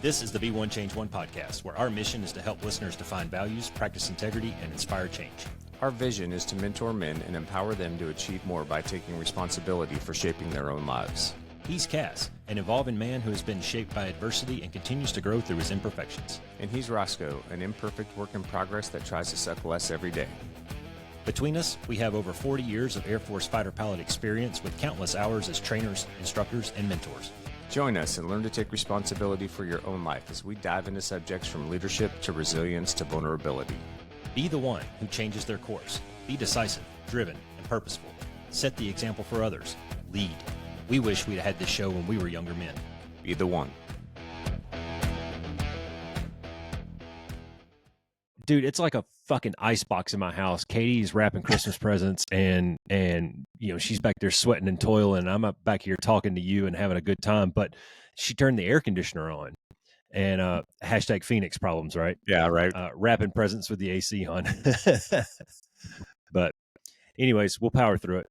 This is the Be One Change One podcast, where our mission is to help listeners define values, practice integrity, and inspire change. Our vision is to mentor men and empower them to achieve more by taking responsibility for shaping their own lives. He's CAS, an evolving man who has been shaped by adversity and continues to grow through his imperfections. And he's Roscoe, an imperfect work in progress that tries to suck less every day. Between us, we have over 40 years of Air Force fighter pilot experience with countless hours as trainers, instructors, and mentors. Join us and learn to take responsibility for your own life as we dive into subjects from leadership to resilience to vulnerability. Be the one who changes their course. Be decisive, driven, and purposeful. Set the example for others. Lead. We wish we'd had this show when we were younger men. Be the one. Dude, it's like a fucking icebox in my house. Katie's wrapping Christmas presents and you know, she's back there sweating and toiling. I'm up back here talking to you and having a good time, but she turned the air conditioner on and hashtag Phoenix problems, right? Yeah, right. Wrapping presents with the AC on. But anyways, we'll power through it.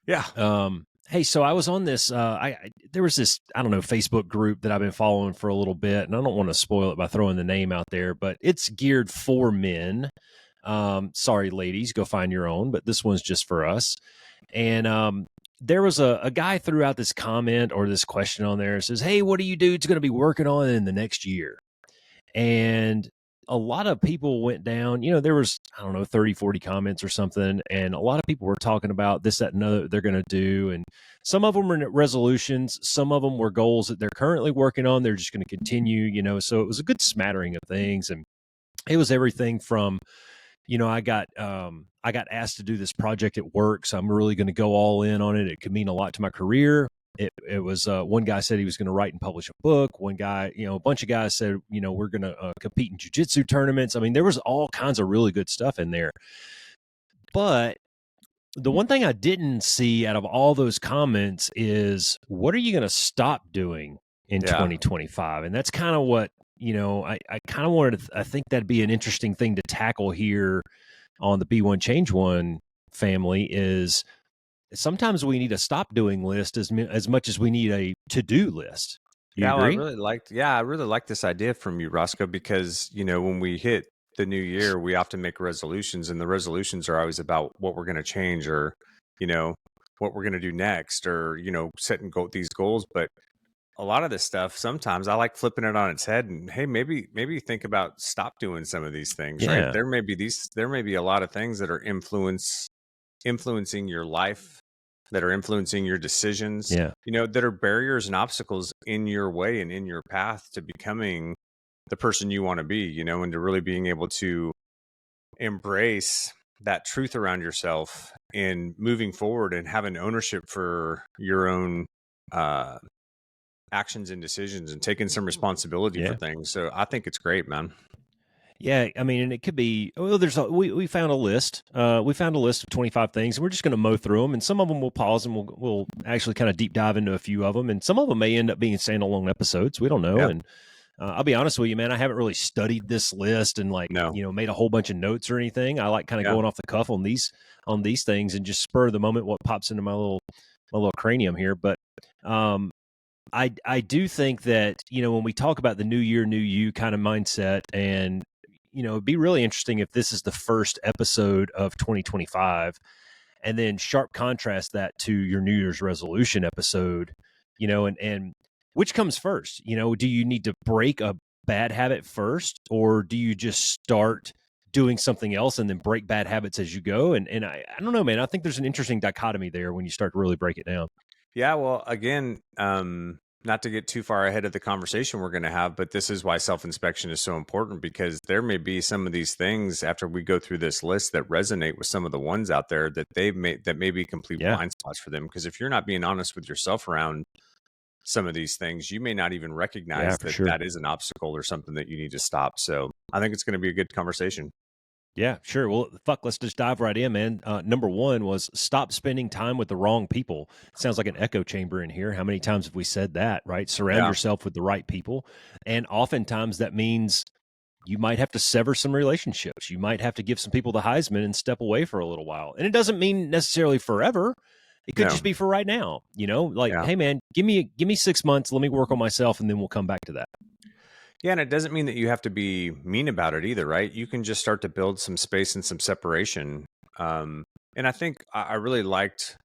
Yeah. Hey, so I was on this, there was this, I don't know, Facebook group that I've been following for a little bit, and I don't want to spoil it by throwing the name out there, but it's geared for men. Sorry, ladies, go find your own, but this one's just for us. And there was a guy threw out this comment or this question on there. It says, hey, what are you dudes going to be working on in the next year? And a lot of people went down, you know, there was, I don't know, 30, 40 comments or something. And a lot of people were talking about this, that, and other they're going to do. And some of them were resolutions. Some of them were goals that they're currently working on. They're just going to continue, you know, so it was a good smattering of things. And it was everything from, you know, I got asked to do this project at work, so I'm really going to go all in on it. It could mean a lot to my career. It was one guy said he was going to write and publish a book. One guy, you know, a bunch of guys said, you know, we're going to compete in jiu-jitsu tournaments. I mean, there was all kinds of really good stuff in there. But the one thing I didn't see out of all those comments is, what are you going to stop doing in 2025? And that's kind of what, you know, I kind of wanted to, I think that'd be an interesting thing to tackle here on the Be One Change One family is, sometimes we need a stop doing list as much as we need a to-do list. You agree? I really like this idea from you, Roscoe, because, you know, when we hit the new year, we often make resolutions, and the resolutions are always about what we're going to change or, you know, what we're going to do next or, you know, setting these goals. But a lot of this stuff, sometimes I like flipping it on its head and, hey, maybe think about stop doing some of these things, right? There may be a lot of things that are influencing your life, that are influencing your decisions, you know, that are barriers and obstacles in your way and in your path to becoming the person you want to be, you know, and to really being able to embrace that truth around yourself and moving forward and having ownership for your own actions and decisions and taking some responsibility for things. So I think it's great, man. Yeah, I mean, and it could be, well, we found a list. We found a list of 25 things, and we're just going to mow through them, and some of them we'll pause and we'll actually kind of deep dive into a few of them, and some of them may end up being standalone episodes. We don't know. And I'll be honest with you, man, I haven't really studied this list and you know, made a whole bunch of notes or anything. I like kind of going off the cuff on these things and just spur of the moment what pops into my little cranium here. But I do think that, you know, when we talk about the new year, new you kind of mindset, and you know, it'd be really interesting if this is the first episode of 2025 and then sharp contrast that to your New Year's resolution episode, you know, and which comes first? You know, do you need to break a bad habit first, or do you just start doing something else and then break bad habits as you go? And I don't know, man, I think there's an interesting dichotomy there when you start to really break it down. Yeah. Well, again, not to get too far ahead of the conversation we're going to have, but this is why self-inspection is so important, because there may be some of these things after we go through this list that resonate with some of the ones out there that that may be complete blind spots for them. Because if you're not being honest with yourself around some of these things, you may not even recognize that is an obstacle or something that you need to stop. So I think it's going to be a good conversation. Yeah, sure. Well, let's just dive right in, man. Number one was stop spending time with the wrong people. Sounds like an echo chamber in here. How many times have we said that, right? Surround yourself with the right people. And oftentimes that means you might have to sever some relationships. You might have to give some people the Heisman and step away for a little while. And it doesn't mean necessarily forever. It could just be for right now, you know, like, hey man, give me 6 months. Let me work on myself and then we'll come back to that. Yeah, and it doesn't mean that you have to be mean about it either, right? You can just start to build some space and some separation. And I think I really liked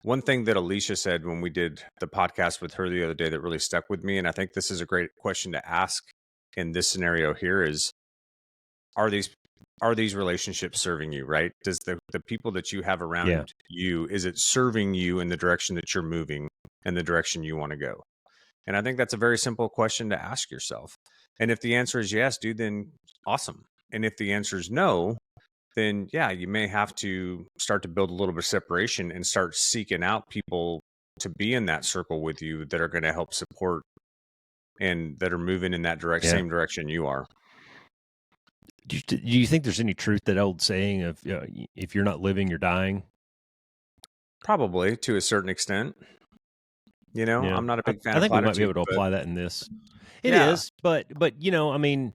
one thing that Alicia said when we did the podcast with her the other day that really stuck with me. And I think this is a great question to ask in this scenario here is, are these are these relationships serving you, right? Does the people that you have Yeah. around you, is it serving you in the direction that you're moving and the direction you want to go? And I think that's a very simple question to ask yourself. And if the answer is yes, dude, then awesome. And if the answer is no, then yeah, you may have to start to build a little bit of separation and start seeking out people to be in that circle with you that are going to help support and that are moving in that Yeah. same direction you are. Do you think there's any truth that old saying of if you're not living, you're dying? Probably to a certain extent. You know, Yeah, I'm not a big fan I of think we might be able platitudes, to but apply that in this. It yeah, is, but I mean,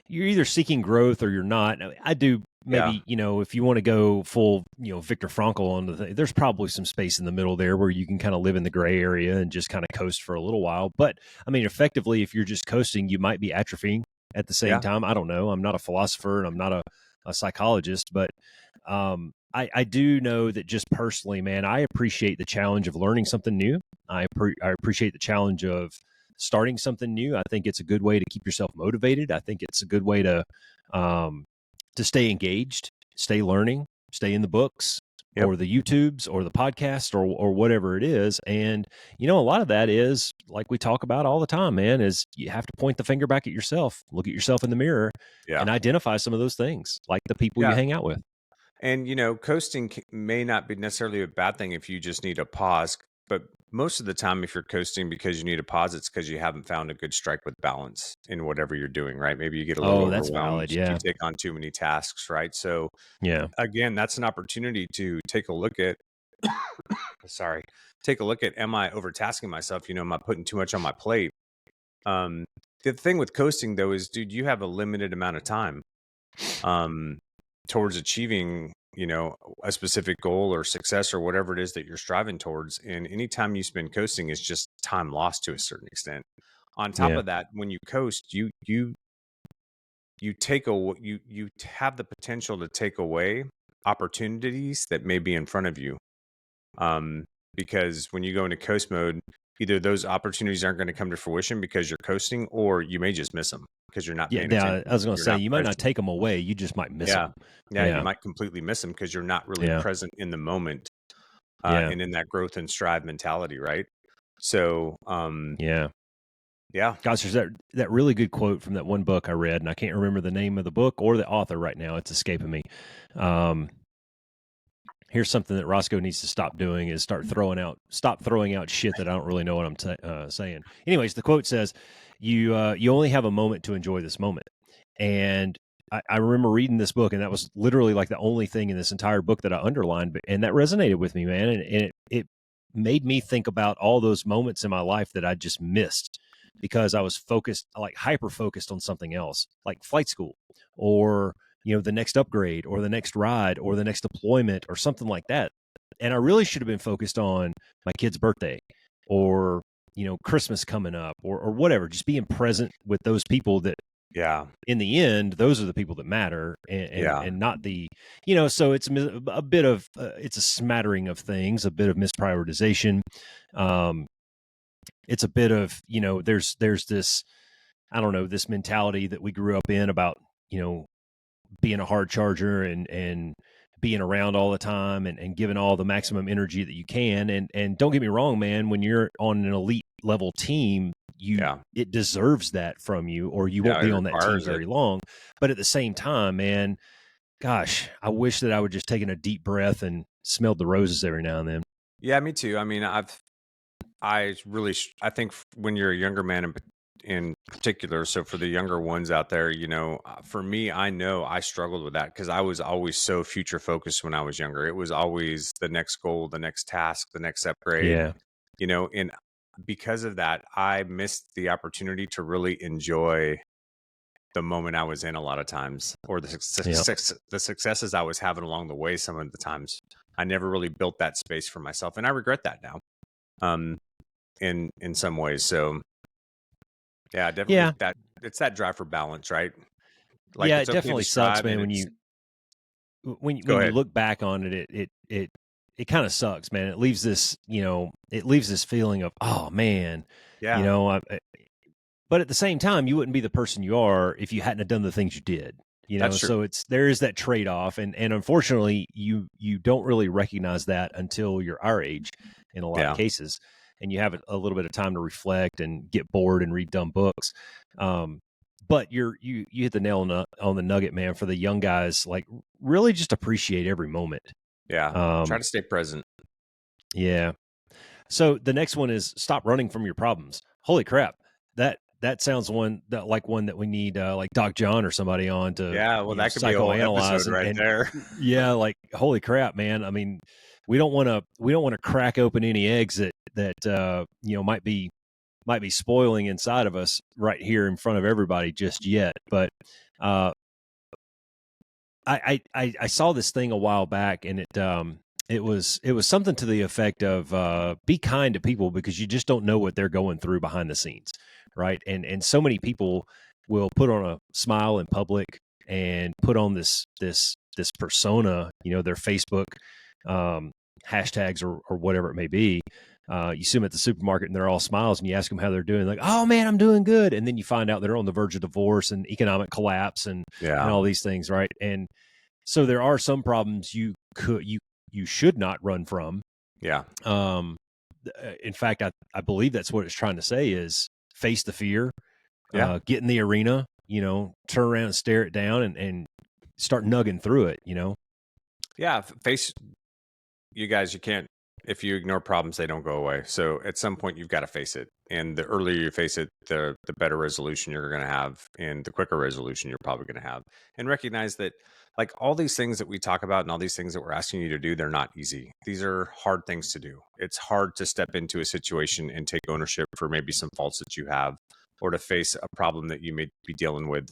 you're either seeking growth or you're not. I do yeah, maybe, if you want to go full, Viktor Frankl on the thing, there's probably some space in the middle there where you can kind of live in the gray area and just kind of coast for a little while. But I mean, effectively, if you're just coasting, you might be atrophying at the same yeah, time. I don't know. I'm not a philosopher and I'm not a psychologist, but I do know that just personally, man, I appreciate the challenge of learning something new. I appreciate the challenge of starting something new. I think it's a good way to keep yourself motivated. I think it's a good way to stay engaged, stay learning, stay in the books yep, or the YouTubes or the podcast or whatever it is. And a lot of that is like we talk about all the time, man, is you have to point the finger back at yourself, look at yourself in the mirror yeah, and identify some of those things, like the people you yeah. hang out with. And coasting may not be necessarily a bad thing if you just need a pause. But most of the time, if you're coasting because you need a pause, it's because you haven't found a good strike with balance in whatever you're doing, right? Maybe you get a little Oh, that's overwhelmed, valid. you Yeah. take on too many tasks, right? So Yeah. again, that's an opportunity to take a look at, sorry, take a look at, am I overtasking myself? Am I putting too much on my plate? Um, the thing with coasting though is, dude, you have a limited amount of time um, towards achieving, a specific goal or success or whatever it is that you're striving towards. And anytime you spend coasting is just time lost to a certain extent. On top Yeah. of that, when you coast, you take a you have the potential to take away opportunities that may be in front of you. Um, because when you go into coast mode, either those opportunities aren't going to come to fruition because you're coasting, or you may just miss them because you're not Yeah. paying Yeah. attention. I was going to You're say, not you might not present. take them away. You just might miss Yeah. them. Yeah, you Yeah. might completely miss them because you're not really Yeah. present in the moment, Yeah. and in that growth and strive mentality, right? So, Yeah. yeah, Gosh, there's that really good quote from that one book I read, and I can't remember the name of the book or the author right now. It's escaping me. Um, Here's something that Roscoe needs to stop doing is stop throwing out shit that I don't really know what I'm saying. Anyways, the quote says, you only have a moment to enjoy this moment. And I remember reading this book, and that was literally like the only thing in this entire book that I underlined, and that resonated with me, man. And it made me think about all those moments in my life that I just missed because I was focused, like hyper focused on something else, like flight school or the next upgrade or the next ride or the next deployment or something like that. And I really should have been focused on my kid's birthday or, Christmas coming up or whatever, just being present with those people that yeah, in the end, those are the people that matter yeah, and not so it's a bit of, it's a smattering of things, a bit of misprioritization. Um, it's a bit of, there's this, I don't know, this mentality that we grew up in about, being a hard charger and being around all the time and giving all the maximum energy that you can. And don't get me wrong, man, when you're on an elite level team, yeah, it deserves that from you, or you won't yeah. It be on that team requires it. very long. But at the same time, man, gosh, I wish that I would just taken a deep breath and smelled the roses every now and then. Yeah, me too. I mean, I think when you're a younger man in particular, so for the younger ones out there, for me, I know I struggled with that because I was always so future focused when I was younger. It was always the next goal, the next task, the next upgrade, Yeah. and because of that, I missed the opportunity to really enjoy the moment I was in a lot of times, or Yeah. the successes I was having along the way. Some of the times, I never really built that space for myself, and I regret that now. Um, in some ways, so yeah, definitely Yeah. that. it's that drive for balance, right? Like Yeah, it's it okay to definitely sucks, strive, man, and when it's you go when you ahead. look back on it, it kind of sucks, man. It leaves this, it leaves this feeling of, oh man, you Yeah, know, but at the same time, you wouldn't be the person you are if you hadn't have done the things you did. that's true. So there is that trade off, and unfortunately, you don't really recognize that until you're our age, in a lot of Yeah, cases, and you have a little bit of time to reflect and get bored and read dumb books. Um, but you hit the nail on the nugget, man. For the young guys, like really just appreciate every moment. yeah. Try Um, to stay present. yeah. So the next one is stop running from your problems. Holy crap. That sounds one that we need like Doc John or somebody on to, Yeah, well, that could be a whole psychoanalyze episode right and there. yeah, like holy crap, man. I mean, we don't want to crack open any eggs that might be spoiling inside of us right here in front of everybody just yet. But uh I saw this thing a while back, and it was something to the effect of be kind to people because you just don't know what they're going through behind the scenes, right? And so many people will put on a smile in public and put on this persona, their Facebook um, hashtags or whatever it may be. You see them at the supermarket and they're all smiles, and you ask them how they're doing, like, "Oh man, I'm doing good," and then you find out they're on the verge of divorce and economic collapse and Yeah, all these things, right? And so there are some problems you should not run from. yeah, Um, in fact, I believe that's what it's trying to say is face the fear, yeah, get in the arena, turn around and stare it down and start nugging through it, yeah. Face you guys. You can't if you ignore problems, they don't go away. So at some point, you've got to face it. And the earlier you face it, the better resolution you're going to have, and the quicker resolution you're probably going to have. And recognize that, like all these things that we talk about, and all these things that we're asking you to do, they're not easy. These are hard things to do. It's hard to step into a situation and take ownership for maybe some faults that you have, or to face a problem that you may be dealing with,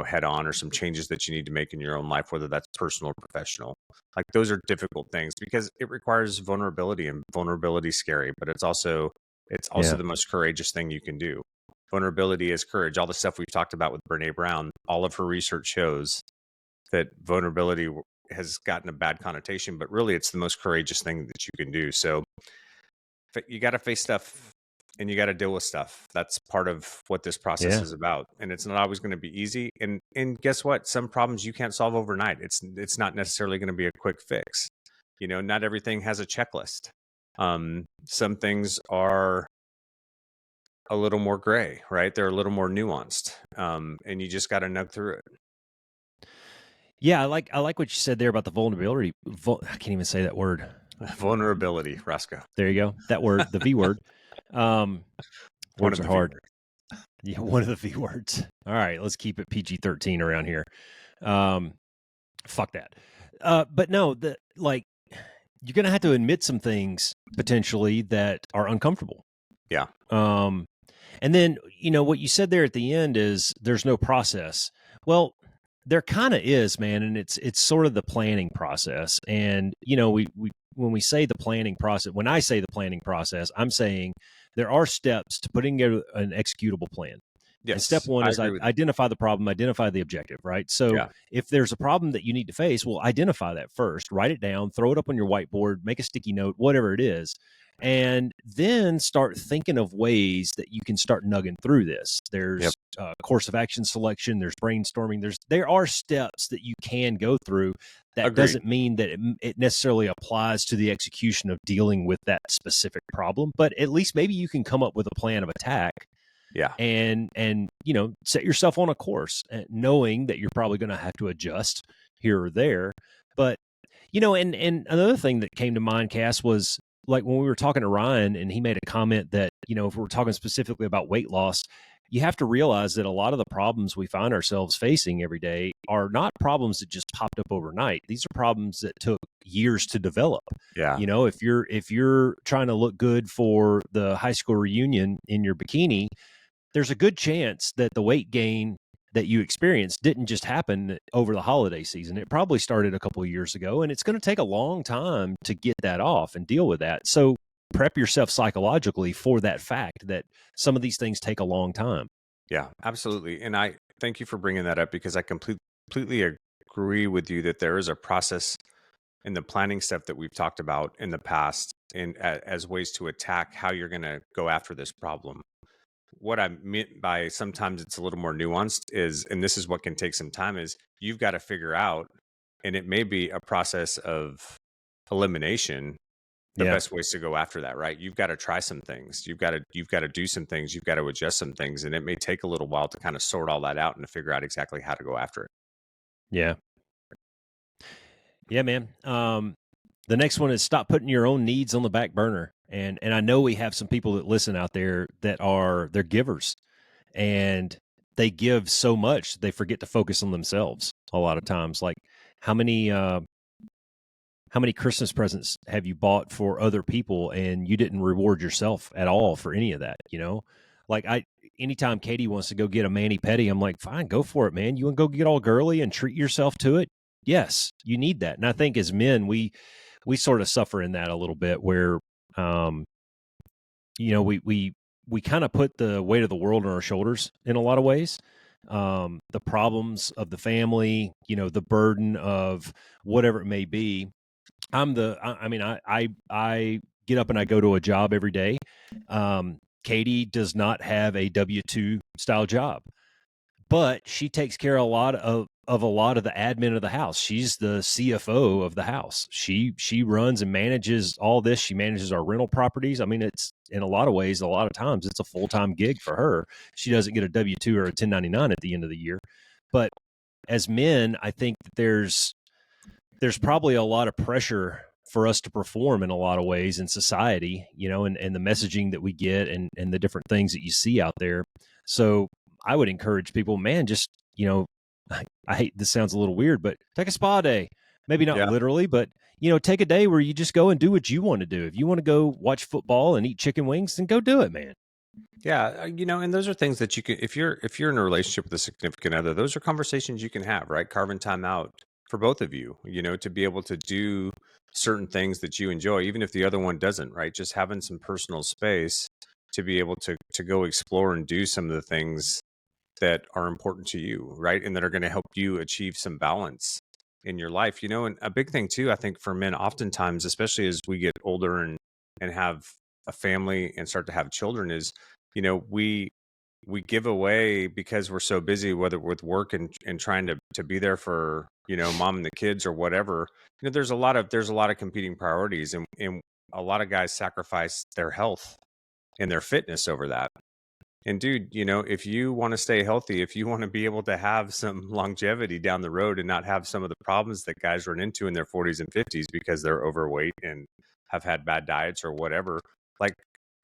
head on, or some changes that you need to make in your own life, whether that's personal or professional. Like those are difficult things because it requires vulnerability, and vulnerability is scary, but it's also yeah, the most courageous thing you can do. Vulnerability is courage. All the stuff we've talked about with Brene Brown, all of her research shows that vulnerability has gotten a bad connotation, but really it's the most courageous thing that you can do. So you got to face stuff, and you got to deal with stuff. That's part of what this process yeah, is about. And it's not always going to be easy. And guess what? Some problems you can't solve overnight. It's not necessarily going to be a quick fix. Not everything has a checklist. Some things are a little more gray, right? They're a little more nuanced. And you just got to nug through yeah. I like what you said there about the vulnerability. I can't even say that word. it. Vulnerability, Roscoe. There you go. That word, the V word. Um, One words of are the V hard. words. Yeah, one of the V words. All right, let's keep it PG-13 around here. Um, fuck that. But no, you're gonna have to admit some things potentially that are uncomfortable. Yeah. Um, and then what you said there at the end is there's no process. Well, there kind of is, man, and it's sort of the planning process. And we when we say the planning process, when I say the planning process, I'm saying there are steps to putting together an executable plan. And step Yes. one I is agree with you. identify the problem, identify the objective, right? So Yeah. if there's a problem that you need to face, well, identify that first, write it down, throw it up on your whiteboard, make a sticky note, whatever it is, and then start thinking of ways that you can start nugging through this. Yep. There's course of action selection, there's brainstorming, there are steps that you can go through. That Agreed. doesn't mean that it necessarily applies to the execution of dealing with that specific problem, but at least maybe you can come up with a plan of attack Yeah. and set yourself on a course, knowing that you're probably going to have to adjust here or there. But and another thing that came to mind, Cass, was like when we were talking to Ryan and he made a comment that if we're talking specifically about weight loss, you have to realize that a lot of the problems we find ourselves facing every day are not problems that just popped up overnight. These are problems that took years to develop. Yeah. If you're trying to look good for the high school reunion in your bikini, there's a good chance that the weight gain that you experienced didn't just happen over the holiday season. It probably started a couple of years ago, and it's going to take a long time to get that off and deal with that. So prep yourself psychologically for that fact that some of these things take a long time. Yeah, absolutely. And I thank you for bringing that up because I completely agree with you that there is a process in the planning stuff that we've talked about in the past and as ways to attack how you're going to go after this problem. What I meant by sometimes it's a little more nuanced is, and this is what can take some time, is you've got to figure out, and it may be a process of elimination, the Yeah. best ways to go after that, right? You've got to try some things. You've got to do some things. You've got to adjust some things, and it may take a little while to kind of sort all that out and to figure out exactly how to go after it. Yeah. Yeah, man. The next one is stop putting your own needs on the back burner. And I know we have some people that listen out there that they're givers, and they give so much they forget to focus on themselves a lot of times. Like how many how many Christmas presents have you bought for other people and you didn't reward yourself at all for any of that, you know? Like anytime Katie wants to go get a mani pedi, I'm like, fine, go for it, man. You want to go get all girly and treat yourself to it? Yes, you need that. And I think as men, we sort of suffer in that a little bit where um, we kind of put the weight of the world on our shoulders in a lot of ways. The problems of the family, the burden of whatever it may be. I mean, I get up and I go to a job every day. Katie does not have a W-2 style job, but she takes care of a lot of the admin of the house. She's the CFO of the house. She runs and manages all this. She manages our rental properties. I mean, it's in a lot of ways, a lot of times it's a full-time gig for her. She doesn't get a W-2 or a 1099 at the end of the year. But as men, I think that there's probably a lot of pressure for us to perform in a lot of ways in society, and the messaging that we get and the different things that you see out there. So I would encourage people, man, just, I hate, this sounds a little weird, but take a spa day. Maybe not Yeah. literally, but, take a day where you just go and do what you want to do. If you want to go watch football and eat chicken wings, then go do it, man. Yeah, and those are things that you can, if you're in a relationship with a significant other, those are conversations you can have, right? Carving time out for both of you, to be able to do certain things that you enjoy, even if the other one doesn't, right? Just having some personal space to be able to go explore and do some of the things that are important to you, right? And that are going to help you achieve some balance in your life, and a big thing too, I think for men, oftentimes, especially as we get older and have a family and start to have children, is we give away because we're so busy, whether with work and trying to be there for mom and the kids or whatever. There's a lot of competing priorities, and a lot of guys sacrifice their health and their fitness over that. And dude, if you want to stay healthy, if you want to be able to have some longevity down the road and not have some of the problems that guys run into in their 40s and 50s because they're overweight and have had bad diets or whatever, like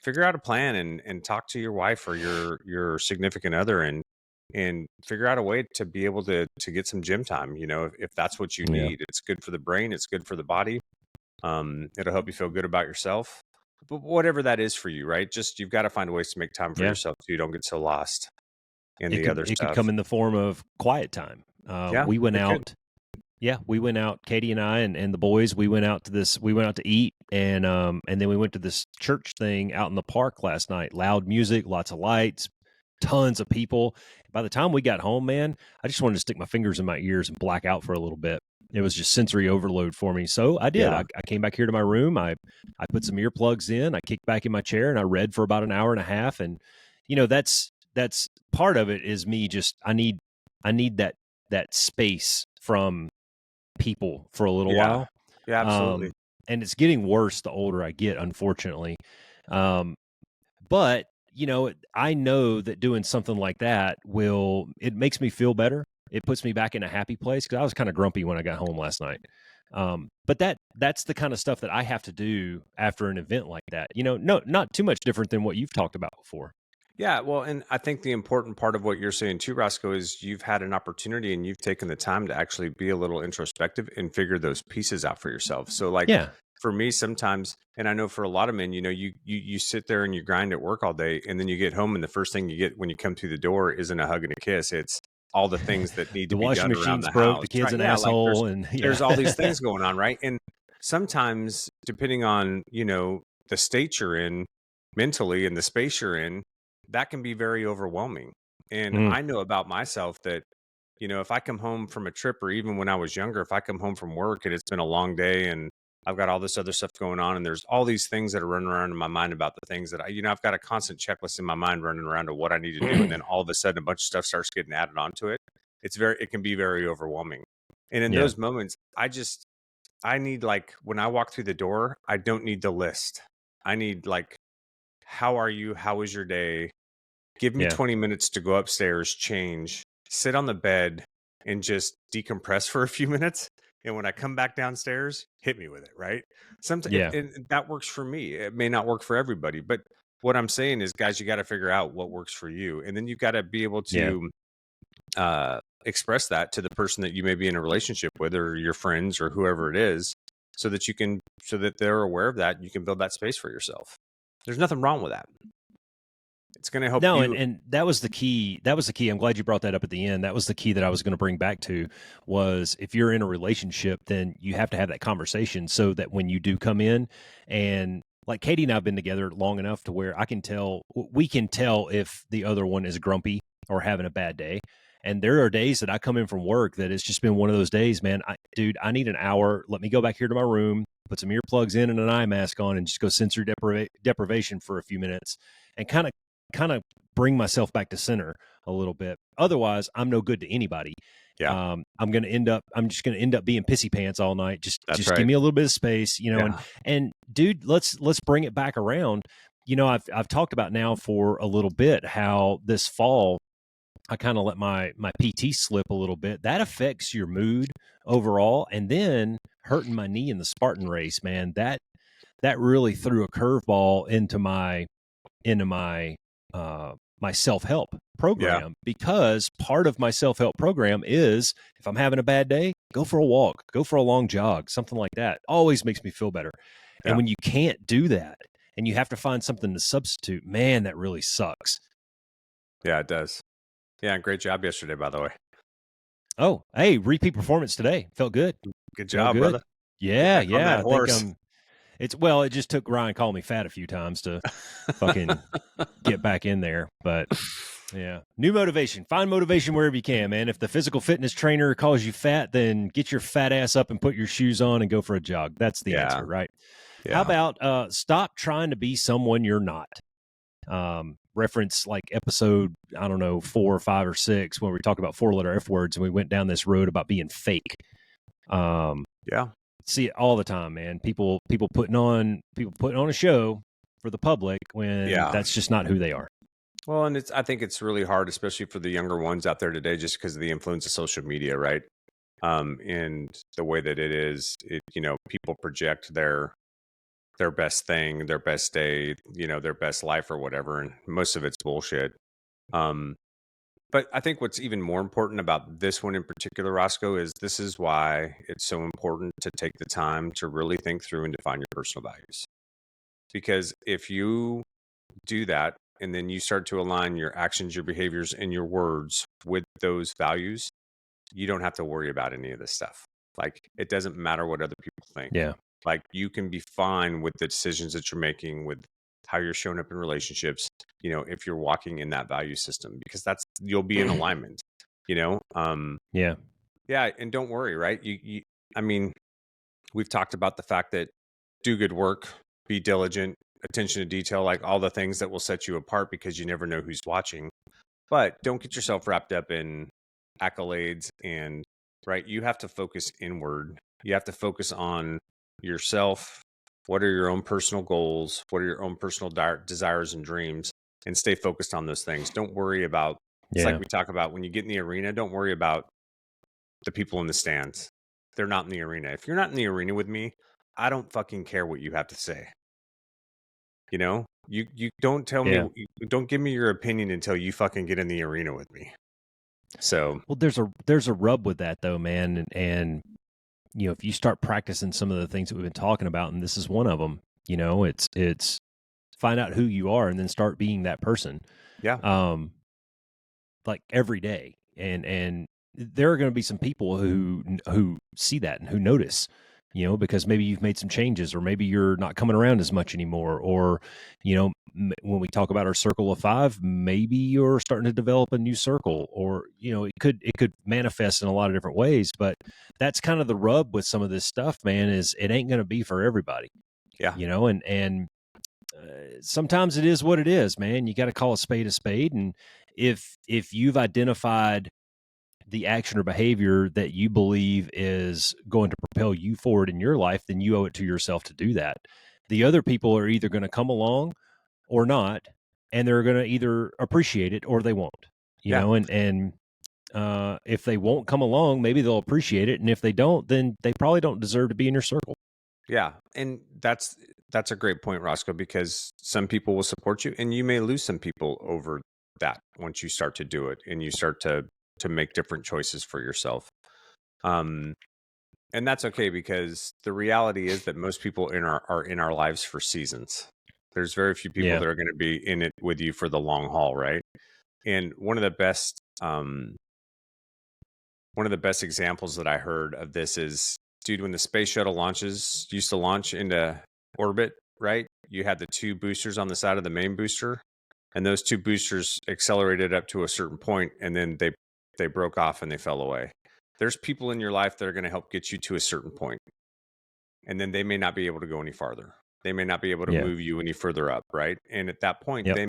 figure out a plan and talk to your wife or your significant other and figure out a way to be able to get some gym time, if that's what you Yeah. need. It's good for the brain, it's good for the body. It'll help you feel good about yourself. But whatever that is for you, right? Just you've got to find ways to make time for Yeah. yourself so you don't get so lost in It the could, other it could stuff. come in the form of quiet time. Yeah, We went it could. out. Yeah, we went out, Katie and I and the boys, we went out to eat, and then we went to this church thing out in the park last night. Loud music, lots of lights, tons of people. By the time we got home, man, I just wanted to stick my fingers in my ears and black out for a little bit. It was just sensory overload for me. So I did. Yeah. I came back here to my room. I put some earplugs in. I kicked back in my chair and I read for about an hour and a half. And that's part of it is me just I need that space from people for a little Yeah. while. Yeah, absolutely. Um, and it's getting worse the older I get, unfortunately. Um, but I know that doing something like that it makes me feel better. It puts me back in a happy place because I was kind of grumpy when I got home last night. But that's the kind of stuff that I have to do after an event like that. No, not too much different than what you've talked about before. Yeah, well, and I think the important part of what you're saying too, Roscoe, is you've had an opportunity and you've taken the time to actually be a little introspective and figure those pieces out for yourself. So, like Yeah, for me, sometimes, and I know for a lot of men, you sit there and you grind at work all day, and then you get home, and the first thing you get when you come through the door isn't a hug and a kiss. It's all the things that need to the be washing done around machine's the broke. house, The kid's right? an Yeah, like there's asshole, and yeah, there's all these things going on, right? And sometimes, depending on the state you're in mentally and the space you're in, that can be very overwhelming. And Mm. I know about myself that, if I come home from a trip, or even when I was younger, if I come home from work and it's been a long day and I've got all this other stuff going on and there's all these things that are running around in my mind about the things that I've got a constant checklist in my mind running around of what I need to do. And then all of a sudden a bunch of stuff starts getting added onto it. It can be very overwhelming. And in Yeah. those moments, I need, like, when I walk through the door, I don't need the list. I need, like, how are you? How was your day? Give me Yeah. 20 minutes to go upstairs, change, sit on the bed, and just decompress for a few minutes. And when I come back downstairs, hit me with it, right? Sometimes Yeah. and that works for me. It may not work for everybody, but what I'm saying is, guys, you got to figure out what works for you, and then you got to be able Yeah. to express that to the person that you may be in a relationship with, or your friends, or whoever it is, so that they're aware of that. And you can build that space for yourself. There's nothing wrong with that. It's going to help No, you. and that was the key. That was the key. I'm glad you brought that up at the end. That was the key that I was going to bring back to was if you're in a relationship, then you have to have that conversation so that when you do come in and like Katie and I have been together long enough to where we can tell if the other one is grumpy or having a bad day. And there are days that I come in from work that it's just been one of those days, man. Dude, I need an hour. Let me go back here to my room, put some earplugs in and an eye mask on and just go sensory deprivation for a few minutes and kind of bring myself back to center a little bit. Otherwise, I'm no good to anybody. Yeah, I'm just going to end up being pissy pants all night. that's Just give right. me a little bit of space, Yeah, and dude, let's bring it back around. I've talked about now for a little bit how this fall I kind of let my PT slip a little bit. That affects your mood overall. And then hurting my knee in the Spartan race, man, that really threw a curveball into my self-help yeah, program, because part of my self-help program is if I'm having a bad day, go for a walk, go for a long jog, something like that. Always makes me feel better. And yeah, when you can't do that and you have to find something to substitute, man, that really sucks. yeah. It does. Yeah, great job yesterday, by the way. Oh, hey, repeat performance today. Felt good. Good Felt job, good. brother. Get Yeah, back on yeah. that I think horse. it just took Ryan calling me fat a few times to fucking get back in there. But yeah. New motivation. Find motivation wherever you can, man. If the physical fitness trainer calls you fat, then get your fat ass up and put your shoes on and go for a jog. That's the Yeah, answer, right? How yeah, about stop trying to be someone you're not? Reference like episode, I don't know, 4 or 5 or 6, when we talked about 4-letter F words and we went down this road about being fake. yeah, See it all the time, man. People putting on a show for the public when yeah. that's just not who they are. Well, and I think it's really hard, especially for the younger ones out there today, just because of the influence of social media, right? And the way that people project their best thing, their best day, their best life or whatever, and most of it's bullshit. Um, but I think what's even more important about this one in particular, Roscoe, is this is why it's so important to take the time to really think through and define your personal values. Because if you do that and then you start to align your actions, your behaviors, and your words with those values, you don't have to worry about any of this stuff. Like, it doesn't matter what other people think. Yeah. Like, you can be fine with the decisions that you're making, with how you're showing up in relationships, if you're walking in that value system, because you'll be in alignment, you know? Yeah. Yeah. And don't worry, right? I mean, we've talked about the fact that do good work, be diligent, attention to detail, like all the things that will set you apart, because you never know who's watching. But don't get yourself wrapped up in accolades and, right, you have to focus inward. You have to focus on yourself. What are your own personal goals? What are your own personal desires and dreams? And stay focused on those things. Don't worry about, it's like Yeah. we talk about when you get in the arena, don't worry about the people in the stands. They're not in the arena. If you're not in the arena with me, I don't fucking care what you have to say. You don't tell me, Yeah. don't give me your opinion until you fucking get in the arena with me. So, Well, there's a rub with that though, man, and if you start practicing some of the things that we've been talking about, and this is one of them, it's find out who you are and then start being that person. yeah, Um, like every day, and there are going to be some people who see that and who notice, because maybe you've made some changes, or maybe you're not coming around as much anymore. Or, when we talk about our circle of five, maybe you're starting to develop a new circle, or, it could manifest in a lot of different ways. But that's kind of the rub with some of this stuff, man, is it ain't going to be for everybody, Yeah. and sometimes it is what it is, man. You got to call a spade. And if you've identified the action or behavior that you believe is going to propel you forward in your life, then you owe it to yourself to do that. The other people are either going to come along or not, and they're going to either appreciate it or they won't, Yeah. and if they won't come along, maybe they'll appreciate it. And if they don't, then they probably don't deserve to be in your circle. Yeah. And that's a great point, Roscoe, because some people will support you and you may lose some people over that once you start to do it and you start to make different choices for yourself. And that's okay, because the reality is that most people are in our lives for seasons. There's very few people that are going to be in it with you for the long haul, right? And one of the best examples that I heard of this is, dude, when the space shuttle used to launch into orbit, right? You had the two boosters on the side of the main booster, and those two boosters accelerated up to a certain point, and then they broke off and they fell away. There's people in your life that are going to help get you to a certain point, and then they may not be able to go any farther. They may not be able to move you any further up, right? And at that point, they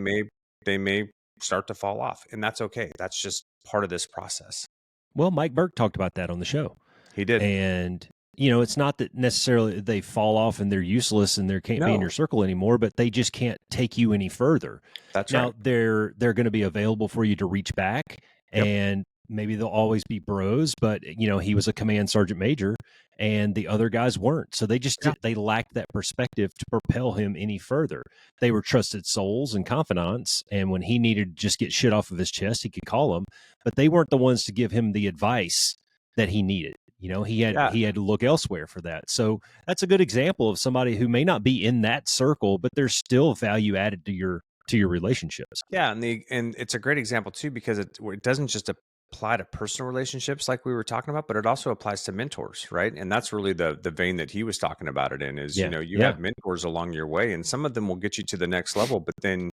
may start to fall off, and that's okay. That's just part of this process. Well, Mike Burke talked about that on the show. He did. And, it's not that necessarily they fall off and they're useless and they can't be in your circle anymore, but they just can't take you any further. That's now, right. They're going to be available for you to reach back, and maybe they'll always be bros, but, he was a command sergeant major and the other guys weren't. So they just they lacked that perspective to propel him any further. They were trusted souls and confidants, and when he needed to just get shit off of his chest, he could call them, but they weren't the ones to give him the advice that he needed. He had to look elsewhere for that. So that's a good example of somebody who may not be in that circle, but there's still value added to your relationships. Yeah, and it's a great example too, because it doesn't just apply to personal relationships like we were talking about, but it also applies to mentors, right? And that's really the vein that he was talking about it in, is, you have mentors along your way, and some of them will get you to the next level, but then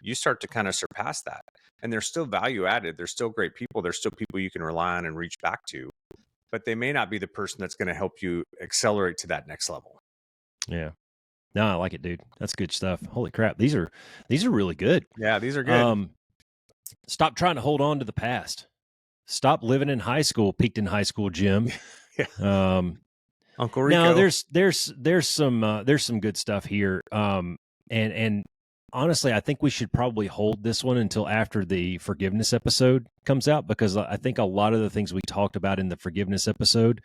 you start to kind of surpass that. And they're still value added. They're still great people. They're still people you can rely on and reach back to, but they may not be the person that's going to help you accelerate to that next level. Yeah. No, I like it, dude. That's good stuff. Holy crap. These are really good. Yeah, these are good. Stop trying to hold on to the past. Stop living in high school, peaked in high school, Jim. Uncle Rico. Now there's some good stuff here. And honestly, I think we should probably hold this one until after the forgiveness episode comes out, because I think a lot of the things we talked about in the forgiveness episode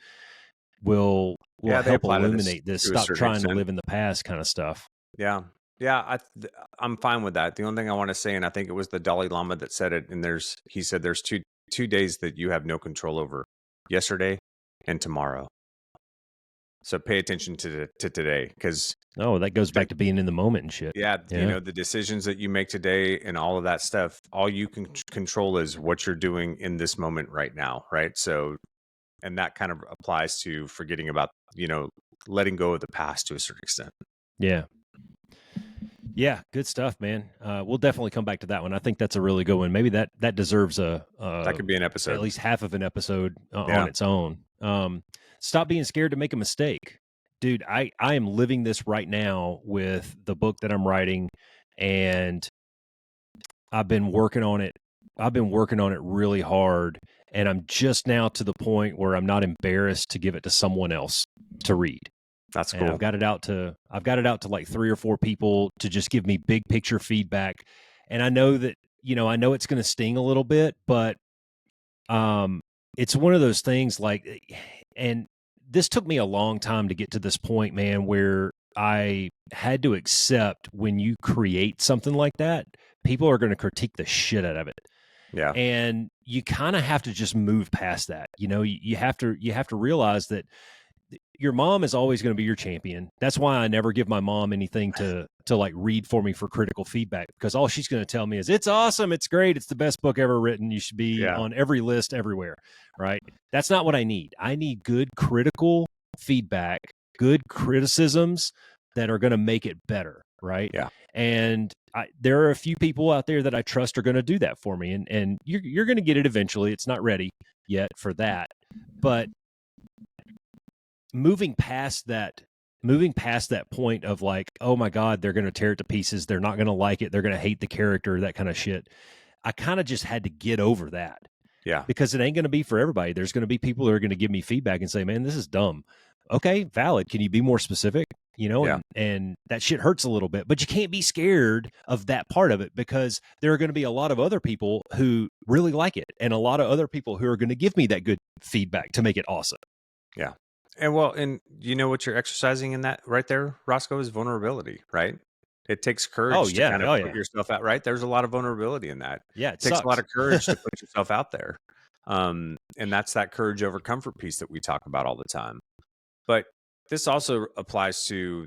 will help illuminate this. Stop trying to live in the past kind of stuff. Yeah. I'm fine with that. The only thing I want to say, and I think it was the Dalai Lama that said it, and he said there's two days that you have no control over: yesterday and tomorrow. So pay attention to today, because that goes back to being in the moment and shit. Yeah, the decisions that you make today and all of that stuff, all you can control is what you're doing in this moment right now, right? So, and that kind of applies to forgetting about, letting go of the past to a certain extent. Yeah, good stuff, man. We'll definitely come back to that one. I think that's a really good one. Maybe that deserves that could be an episode, at least half of an episode on its own. Stop being scared to make a mistake, dude. I am living this right now with the book that I'm writing, and I've been working on it. Really hard, and I'm just now to the point where I'm not embarrassed to give it to someone else to read. That's cool. And I've got it out to like 3 or 4 people to just give me big picture feedback. And I know that, I know it's going to sting a little bit, but it's one of those things and this took me a long time to get to this point, man, where I had to accept when you create something like that, people are going to critique the shit out of it. Yeah. And you kind of have to just move past that. You have to realize that your mom is always going to be your champion. That's why I never give my mom anything to like read for me for critical feedback, because all she's going to tell me is, it's awesome, it's great, it's the best book ever written, you should be on every list everywhere, right? That's not what I need. I need good critical feedback good criticisms that are going to make it better, right? Yeah. And there are a few people out there that I trust are going to do that for me, and you're going to get it eventually. It's not ready yet for that, but moving past that point of like, oh my God, they're going to tear it to pieces. They're not going to like it. They're going to hate the character, that kind of shit. I kind of just had to get over that. Yeah. Because it ain't going to be for everybody. There's going to be people who are going to give me feedback and say, man, this is dumb. Okay, valid. Can you be more specific? And that shit hurts a little bit, but you can't be scared of that part of it, because there are going to be a lot of other people who really like it, and a lot of other people who are going to give me that good feedback to make it awesome. Yeah. And you know what you're exercising in that right there, Roscoe, is vulnerability, right? It takes courage to kind of put yourself out, right? There's a lot of vulnerability in that. Yeah, It takes a lot of courage to put yourself out there. And that's that courage over comfort piece that we talk about all the time. But this also applies to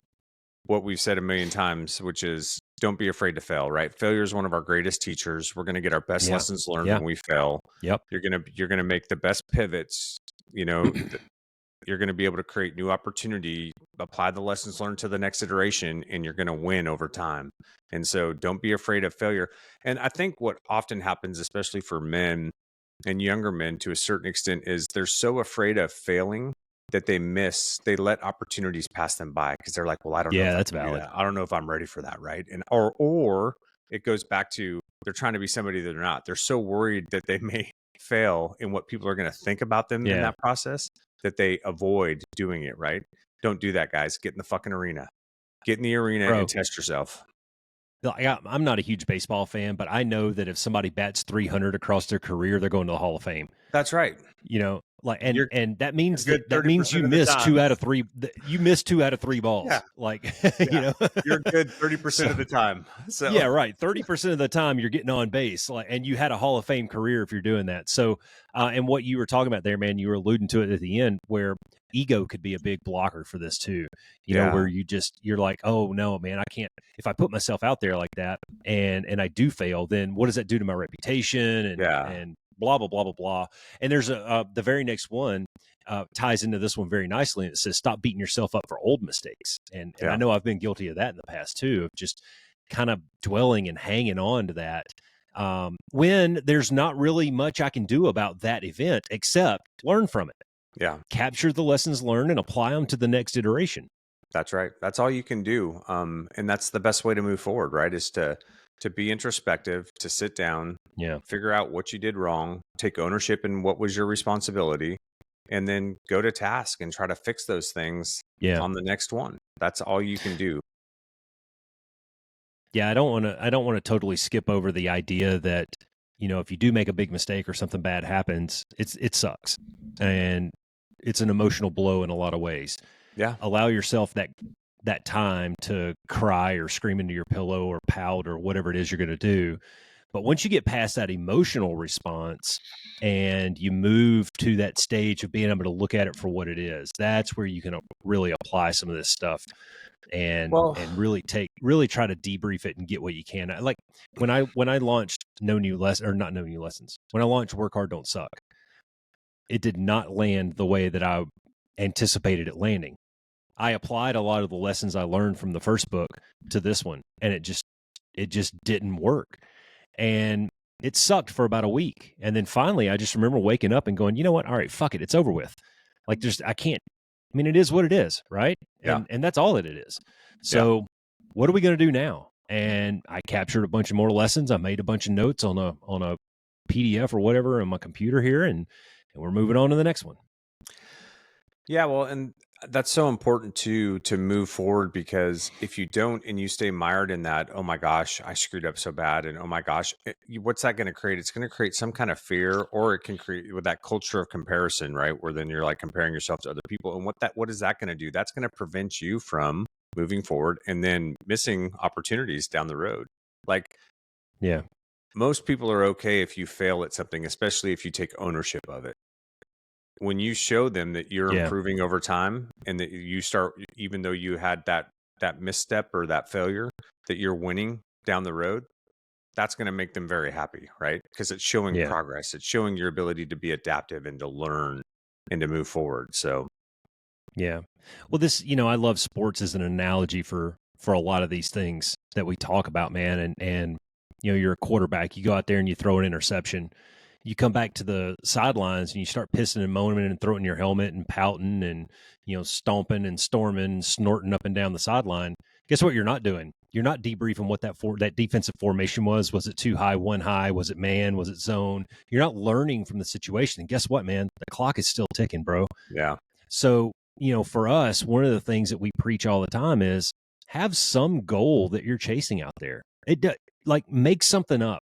what we've said a million times, which is don't be afraid to fail, right? Failure is one of our greatest teachers. We're going to get our best lessons learned when we fail. Yep. You're going to make the best pivots, you're going to be able to create new opportunity, apply the lessons learned to the next iteration, and you're going to win over time. And so don't be afraid of failure. And I think what often happens, especially for men and younger men to a certain extent, is they're so afraid of failing that they let opportunities pass them by, because they're like, well, I don't know if that's I can do valid. that. I don't know if I'm ready for that. Right. And or it goes back to they're trying to be somebody that they're not. They're so worried that they may fail in what people are going to think about them in that process, that they avoid doing it, right? Don't do that, guys. Get in the fucking arena. Get in the arena and test yourself. I'm not a huge baseball fan, but I know that if somebody bats 300 across their career, they're going to the Hall of Fame. That's right. And that means you missed 2 out of 3. You missed 2 out of 3 balls. Yeah. You're good 30% of the time. So yeah, right. 30% of the time you're getting on base, and you had a Hall of Fame career if you're doing that. So, and what you were talking about there, man, you were alluding to it at the end, where ego could be a big blocker for this too. Where you're like, oh no, man, I can't. If I put myself out there like that and I do fail, then what does that do to my reputation and blah blah blah blah blah. And there's the very next one ties into this one very nicely, and it says stop beating yourself up for old mistakes. And I know I've been guilty of that in the past too, of just kind of dwelling and hanging on to that when there's not really much I can do about that event except learn from it. Yeah. Capture the lessons learned and apply them to the next iteration. That's right. That's all you can do. And that's the best way to move forward, right? Is to be introspective, to sit down, figure out what you did wrong, take ownership in what was your responsibility, and then go to task and try to fix those things on the next one. That's all you can do. Yeah, I don't want to totally skip over the idea that, if you do make a big mistake or something bad happens, it sucks. And it's an emotional blow in a lot of ways. Yeah. Allow yourself that time to cry or scream into your pillow or pout or whatever it is you're going to do. But once you get past that emotional response and you move to that stage of being able to look at it for what it is, that's where you can really apply some of this stuff and really try to debrief it and get what you can. Like when I launched not New Lessons, when I launched Work Hard, Don't Suck, it did not land the way that I anticipated it landing. I applied a lot of the lessons I learned from the first book to this one, and it just didn't work. And it sucked for about a week. And then finally, I just remember waking up and going, you know what? All right, fuck it. It's over with. Like it is what it is. Right. Yeah. And that's all that it is. So what are we going to do now? And I captured a bunch of more lessons. I made a bunch of notes on a PDF or whatever on my computer here, and we're moving on to the next one. Yeah. Well, and that's so important to move forward, because if you don't and you stay mired in that, oh my gosh, I screwed up so bad, and oh my gosh, what's that going to create? It's going to create some kind of fear, or it can create with that culture of comparison, right? Where then you're like comparing yourself to other people, and what is that going to do? That's going to prevent you from moving forward and then missing opportunities down the road. Like, most people are okay if you fail at something, especially if you take ownership of it. When you show them that you're improving over time, and that you start, even though you had that misstep or that failure, that you're winning down the road, that's going to make them very happy, right? Because it's showing progress. It's showing your ability to be adaptive and to learn and to move forward. So Yeah. Well, this, I love sports as an analogy for a lot of these things that we talk about, man. And you're a quarterback. You go out there and you throw an interception. You come back to the sidelines and you start pissing and moaning and throwing your helmet and pouting and stomping and storming and snorting up and down the sideline. Guess what? You're not doing. You're not debriefing what that defensive formation was. Was it two high, one high? Was it man? Was it zone? You're not learning from the situation. And guess what, man? The clock is still ticking, bro. Yeah. So, for us, one of the things that we preach all the time is have some goal that you're chasing out there. Like make something up.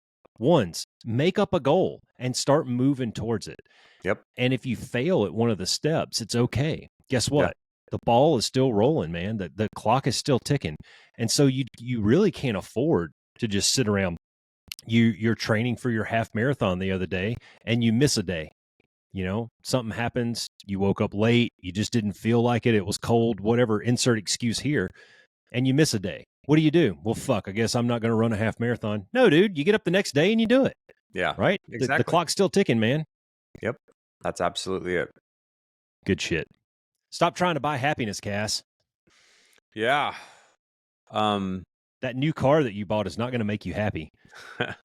Make up a goal and start moving towards it. Yep. And if you fail at one of the steps, it's okay. Guess what? Yeah. The ball is still rolling, man. The clock is still ticking. And so you really can't afford to just sit around. You're training for your half marathon the other day and you miss a day. Something happens, you woke up late, you just didn't feel like it, it was cold, whatever, insert excuse here, and you miss a day. What do? Well, fuck, I guess I'm not going to run a half marathon. No, dude, you get up the next day and you do it. Yeah. Right? Exactly. The clock's still ticking, man. Yep. That's absolutely it. Good shit. Stop trying to buy happiness, CAS. Yeah. That new car that you bought is not going to make you happy. It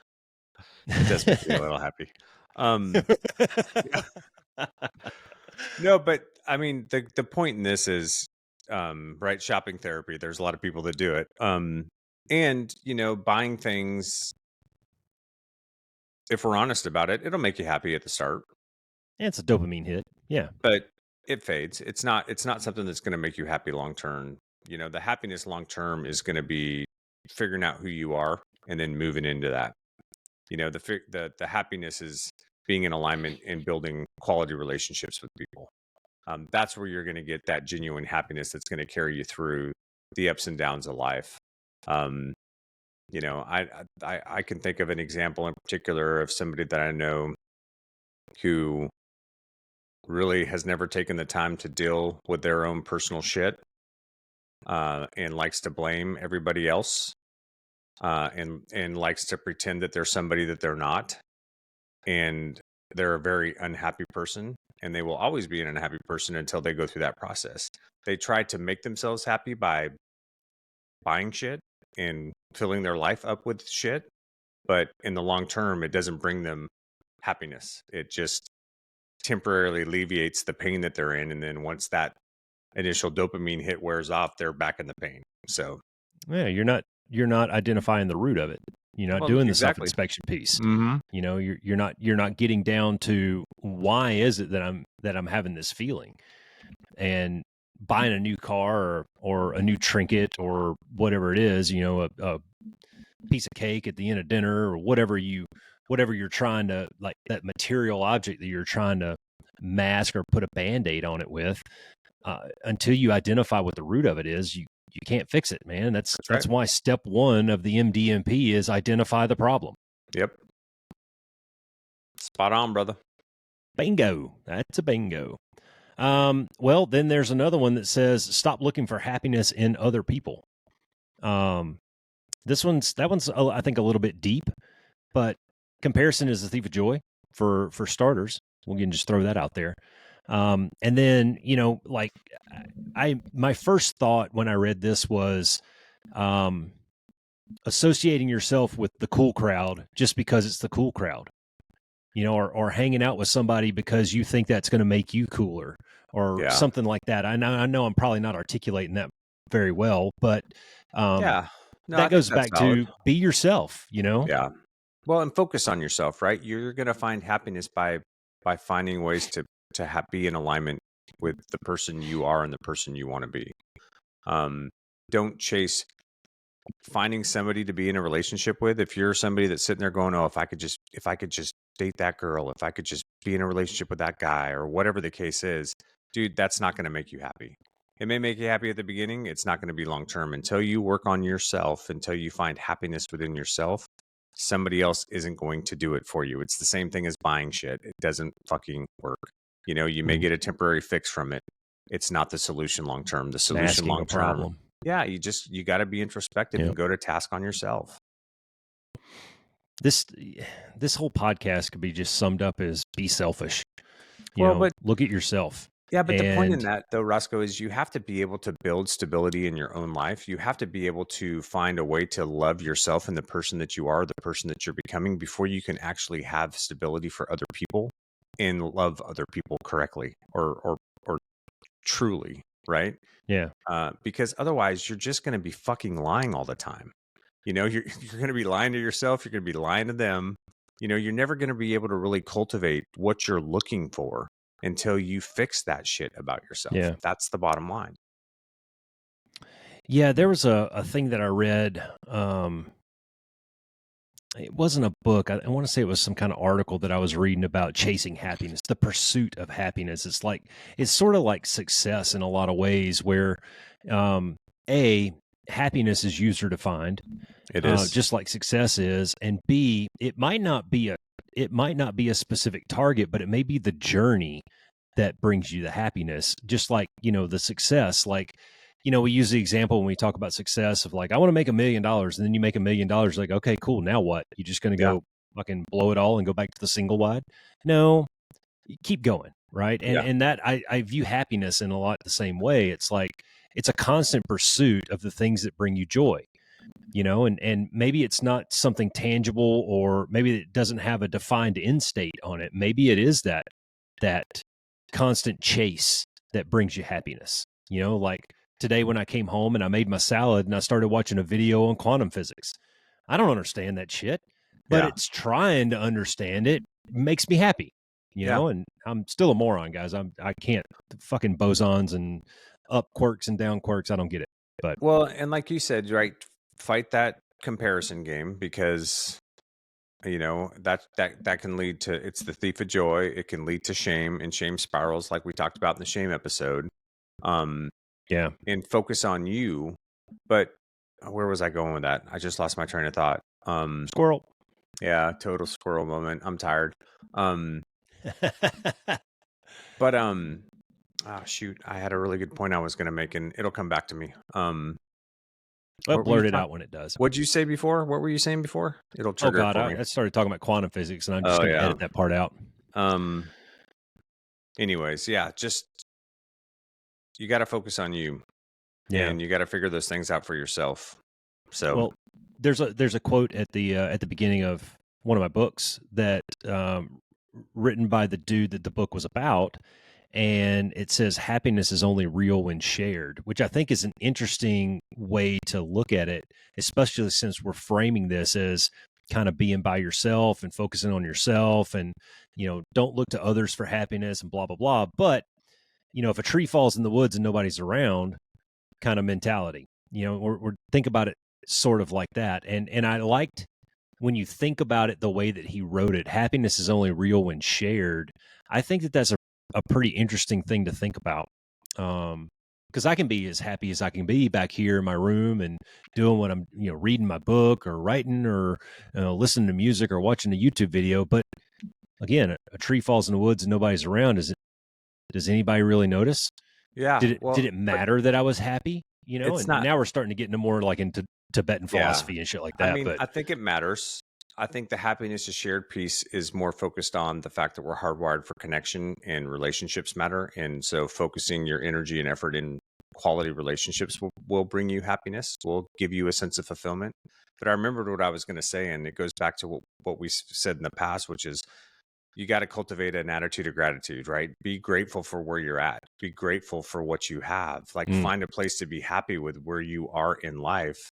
does make me a little happy. No, but I mean, the point in this is, right, shopping therapy. There's a lot of people that do it. And, buying things, if we're honest about it, it'll make you happy at the start. It's a dopamine hit. Yeah. But it fades. It's not something that's going to make you happy long term. The happiness long term is going to be figuring out who you are and then moving into that. The happiness is being in alignment and building quality relationships with people. That's where you're going to get that genuine happiness that's going to carry you through the ups and downs of life. I can think of an example in particular of somebody that I know who really has never taken the time to deal with their own personal shit, and likes to blame everybody else, and likes to pretend that they're somebody that they're not. And they're a very unhappy person, and they will always be an unhappy person until they go through that process. They try to make themselves happy by buying shit and filling their life up with shit. But in the long term, it doesn't bring them happiness. It just temporarily alleviates the pain that they're in. And then once that initial dopamine hit wears off, they're back in the pain. So yeah, you're not identifying the root of it. You're not doing the self-inspection piece. Mm-hmm. You're not getting down to why is it that I'm having this feeling, and buying a new car or a new trinket or whatever it is, a piece of cake at the end of dinner or whatever you're trying to, like, that material object that you're trying to mask or put a Band-Aid on it with, until you identify what the root of it is, you can't fix it, man. That's why step 1 of the MDMP is identify the problem. Yep. Spot on, brother. Bingo. That's a bingo. Well, then there's another one that says stop looking for happiness in other people. That one's I think a little bit deep, but comparison is the thief of joy for starters. We can just throw that out there. And then, my first thought when I read this was, associating yourself with the cool crowd just because it's the cool crowd, or hanging out with somebody because you think that's going to make you cooler or something like that. I know I'm probably not articulating that very well, but, that goes back to be yourself, Yeah. Well, and focus on yourself, right? You're going to find happiness by finding ways to be in alignment with the person you are and the person you want to be. Don't chase finding somebody to be in a relationship with. If you're somebody that's sitting there going, "Oh, if I could just date that girl, if I could just be in a relationship with that guy," or whatever the case is, dude, that's not going to make you happy. It may make you happy at the beginning. It's not going to be long term until you work on yourself, until you find happiness within yourself. Somebody else isn't going to do it for you. It's the same thing as buying shit. It doesn't fucking work. You may get a temporary fix from it. It's not the solution long term. The solution long term. Yeah, you got to be introspective and go to task on yourself. This whole podcast could be just summed up as be selfish. Look at yourself. Yeah, but the point in And that, though, Roscoe, is you have to be able to build stability in your own life. You have to be able to find a way to love yourself and the person that you are, the person that you're becoming, before you can actually have stability for other people and love other people correctly or truly, right? yeah, Because otherwise, you're just going to be fucking lying all the time. You're you're going to be lying to yourself. You're going to be lying to them. You're never going to be able to really cultivate what you're looking for until you fix that shit about yourself. yeah. That's the bottom line. Yeah, there was a thing that I read. It wasn't a book. I want to say it was some kind of article that I was reading about chasing happiness, the pursuit of happiness. It's sort of like success in a lot of ways where, um, A, happiness is user defined, It is. just like success is. And B, it might not be a specific target, but it may be the journey that brings you the happiness. Just like, the success, like, we use the example when we talk about success of like, I want to make $1 million, and then you make $1 million. Like, okay, cool. Now what? You just going to Yeah. go fucking blow it all and go back to the single wide? No, you keep going. Right. And, Yeah. and that I view happiness in a lot the same way. It's like, it's a constant pursuit of the things that bring you joy, and maybe it's not something tangible, or maybe it doesn't have a defined end state on it. Maybe it is that constant chase that brings you happiness. Like today when I came home and I made my salad and I started watching a video on quantum physics. I don't understand that shit, but Yeah. it's trying to understand it makes me happy, Yeah. and I'm still a moron, guys. I can't fucking bosons and up quirks and down quirks. I don't get it. But Well, and like you said, right, fight that comparison game because that can lead to, it's the thief of joy. It can lead to shame and shame spirals, like we talked about in the shame episode. yeah, And focus on you. But where was I going with that? I just lost my train of thought. squirrel. Yeah, total squirrel moment. I'm tired. But oh shoot, I had a really good point I was going to make, and it'll come back to me. Well, What were you blurt it talking? out when it does. What'd you say before? What were you saying before? It'll Oh trigger it God, for me. I started talking about quantum physics, and I'm just Oh going to yeah. edit that part out. Anyways, yeah, just you got to focus on you, Yeah. and you got to figure those things out for yourself. So Well, there's a quote at the beginning of one of my books that written by the dude that the book was about, and it says happiness is only real when shared, which I think is an interesting way to look at it, especially since we're framing this as kind of being by yourself and focusing on yourself, and don't look to others for happiness and blah blah blah. But if a tree falls in the woods and nobody's around, kind of mentality, or think about it sort of like that. And I liked when you think about it the way that he wrote it, happiness is only real when shared. I think that that's a pretty interesting thing to think about. Because I can be as happy as I can be back here in my room and doing what I'm, reading my book or writing or listening to music or watching a YouTube video. But again, a tree falls in the woods and nobody's around. Does anybody really notice? yeah, Did it but matter that I was happy? it's And not. now we're starting to get into more like into Tibetan Yeah, philosophy and shit like I that. mean, But I think it matters. I think the happiness is shared piece is more focused on the fact that we're hardwired for connection and relationships matter. And so focusing your energy and effort in quality relationships will bring you happiness, will give you a sense of fulfillment. But I remembered what I was going to say, and it goes back to what we said in the past, which is you got to cultivate an attitude of gratitude, right? Be grateful for where you're at. Be grateful for what you have. Like find a place to be happy with where you are in life.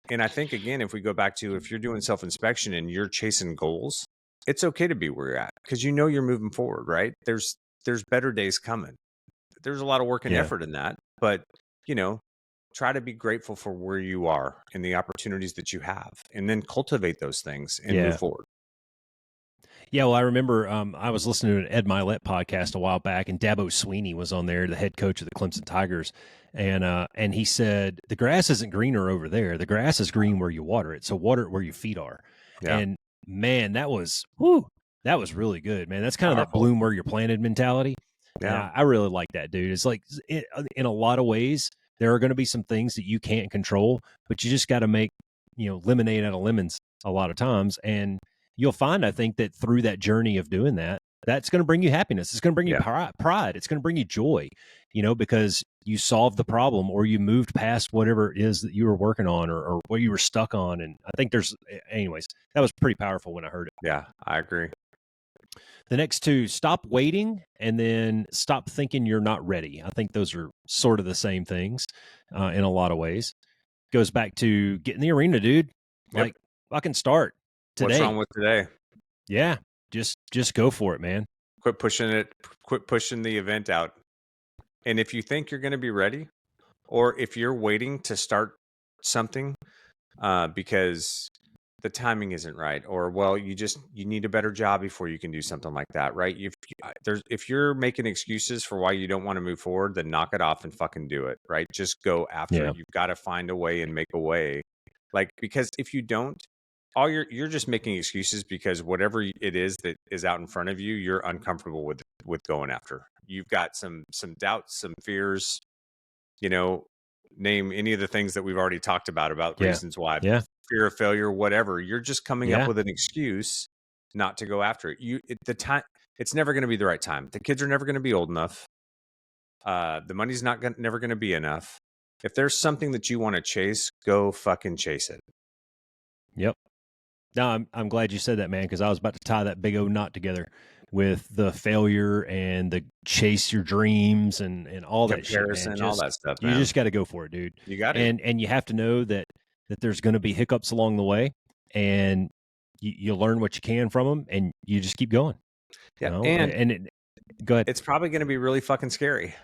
And I think, again, if we go back to if you're doing self-inspection and you're chasing goals, it's okay to be where you're at because you're moving forward, right? There's better days coming. There's a lot of work and yeah, effort in that, but you know, try to be grateful for where you are and the opportunities that you have, and then cultivate those things and move yeah. forward. Yeah, well, I remember I was listening to an Ed Milet podcast a while back, and Dabo Sweeney was on there, the head coach of the Clemson Tigers, and he said the grass isn't greener over there; the grass is green where you water it. So water it where your feet are. Yeah, And man, that was really good, man. That's kind of that powerful. bloom where you're planted mentality, and Yeah, I really like that, dude. It's like in a lot of ways there are going to be some things that you can't control, but you just got to make lemonade out of lemons a lot of times, and you'll find, I think, that through that journey of doing that, That's going to bring you happiness. It's going to bring you Yeah. pride. It's going to bring you joy, because you solved the problem or you moved past whatever it is that you were working on or what you were stuck on. And I think anyways, that was pretty powerful when I heard it. Yeah, I agree. The next two, stop waiting and then stop thinking you're not ready. I think those are sort of the same things in a lot of ways. Goes back to get in the arena, dude. Yep. Like, fucking start today. What's wrong with today? Yeah, just go for it, man. Quit pushing it. Quit pushing the event out. And if you think you're going to be ready, or if you're waiting to start something because the timing isn't right, or well, you need a better job before you can do something like that, right? If you're making excuses for why you don't want to move forward, then knock it off and fucking do it, right? Just go after it. You've got to find a way and make a way, like, because if you don't, you're just making excuses because whatever it is that is out in front of you, you're uncomfortable with going after. You've got some doubts, some fears, name any of the things that we've already talked about reasons why, fear of failure, whatever. You're just coming up with an excuse not to go after it. It's never going to be the right time. The kids are never going to be old enough. The money's never going to be enough. If there's something that you want to chase, go fucking chase it. Yep. No, I'm glad you said that, man, because I was about to tie that big old knot together with the failure and the chase your dreams and all that shit, man. All that stuff, man. You just got to go for it, dude. You got to. And you have to know that there's going to be hiccups along the way, and you learn what you can from them, and you just keep going. Yeah, go ahead. It's probably going to be really fucking scary.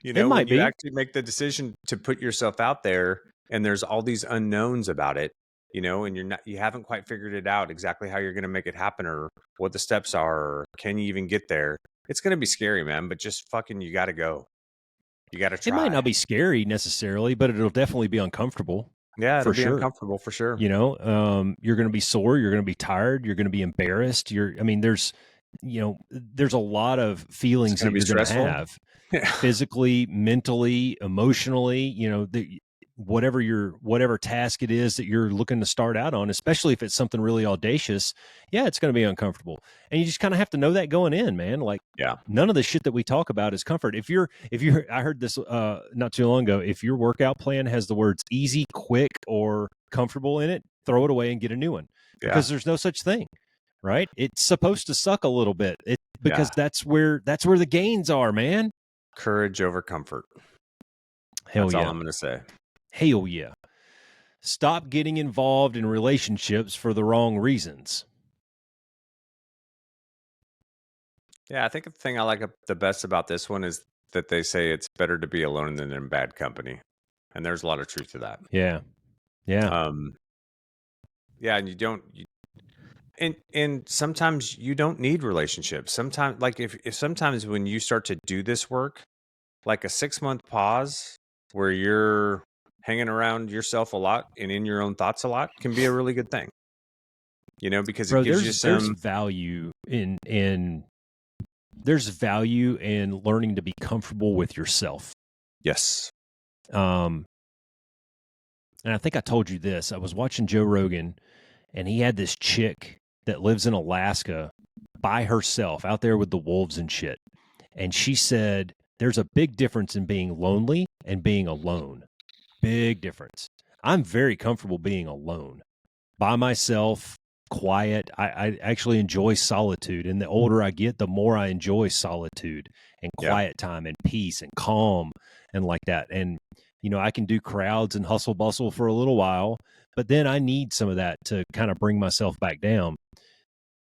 It might when be. you actually make the decision to put yourself out there, and there's all these unknowns about it. And you haven't quite figured it out exactly how you're going to make it happen or what the steps are, or can you even get there? It's going to be scary, man, but just fucking, you got to go. You got to try. It might not be scary necessarily, but it'll definitely be uncomfortable. Yeah, it'll be uncomfortable for sure. You're going to be sore. You're going to be tired. You're going to be embarrassed. There's a lot of feelings that you're going to have physically, mentally, emotionally, whatever task it is that you're looking to start out on, especially if it's something really audacious. Yeah, it's going to be uncomfortable. And you just kind of have to know that going in, man. Like, none of the shit that we talk about is comfort. If you're, I heard this not too long ago, if your workout plan has the words easy, quick, or comfortable in it, throw it away and get a new one, because there's no such thing, right? It's supposed to suck a little bit because that's where the gains are, man. Courage over comfort. Hell that's yeah. all I'm going to say. Hell yeah. Stop getting involved in relationships for the wrong reasons. Yeah, I think the thing I like the best about this one is that they say it's better to be alone than in bad company. And there's a lot of truth to that. Yeah. Yeah. And and sometimes you don't need relationships. Sometimes, like if sometimes when you start to do this work, like a 6-month pause where you're hanging around yourself a lot and in your own thoughts a lot can be a really good thing. Because it gives you there's value there's value in learning to be comfortable with yourself. Yes. And I think I told you this. I was watching Joe Rogan, and he had this chick that lives in Alaska by herself out there with the wolves and shit. And she said, there's a big difference in being lonely and being alone. Big difference. I'm very comfortable being alone, by myself, quiet. I actually enjoy solitude. And the older I get, the more I enjoy solitude and quiet time and peace and calm and like that. And, I can do crowds and hustle bustle for a little while, but then I need some of that to kind of bring myself back down.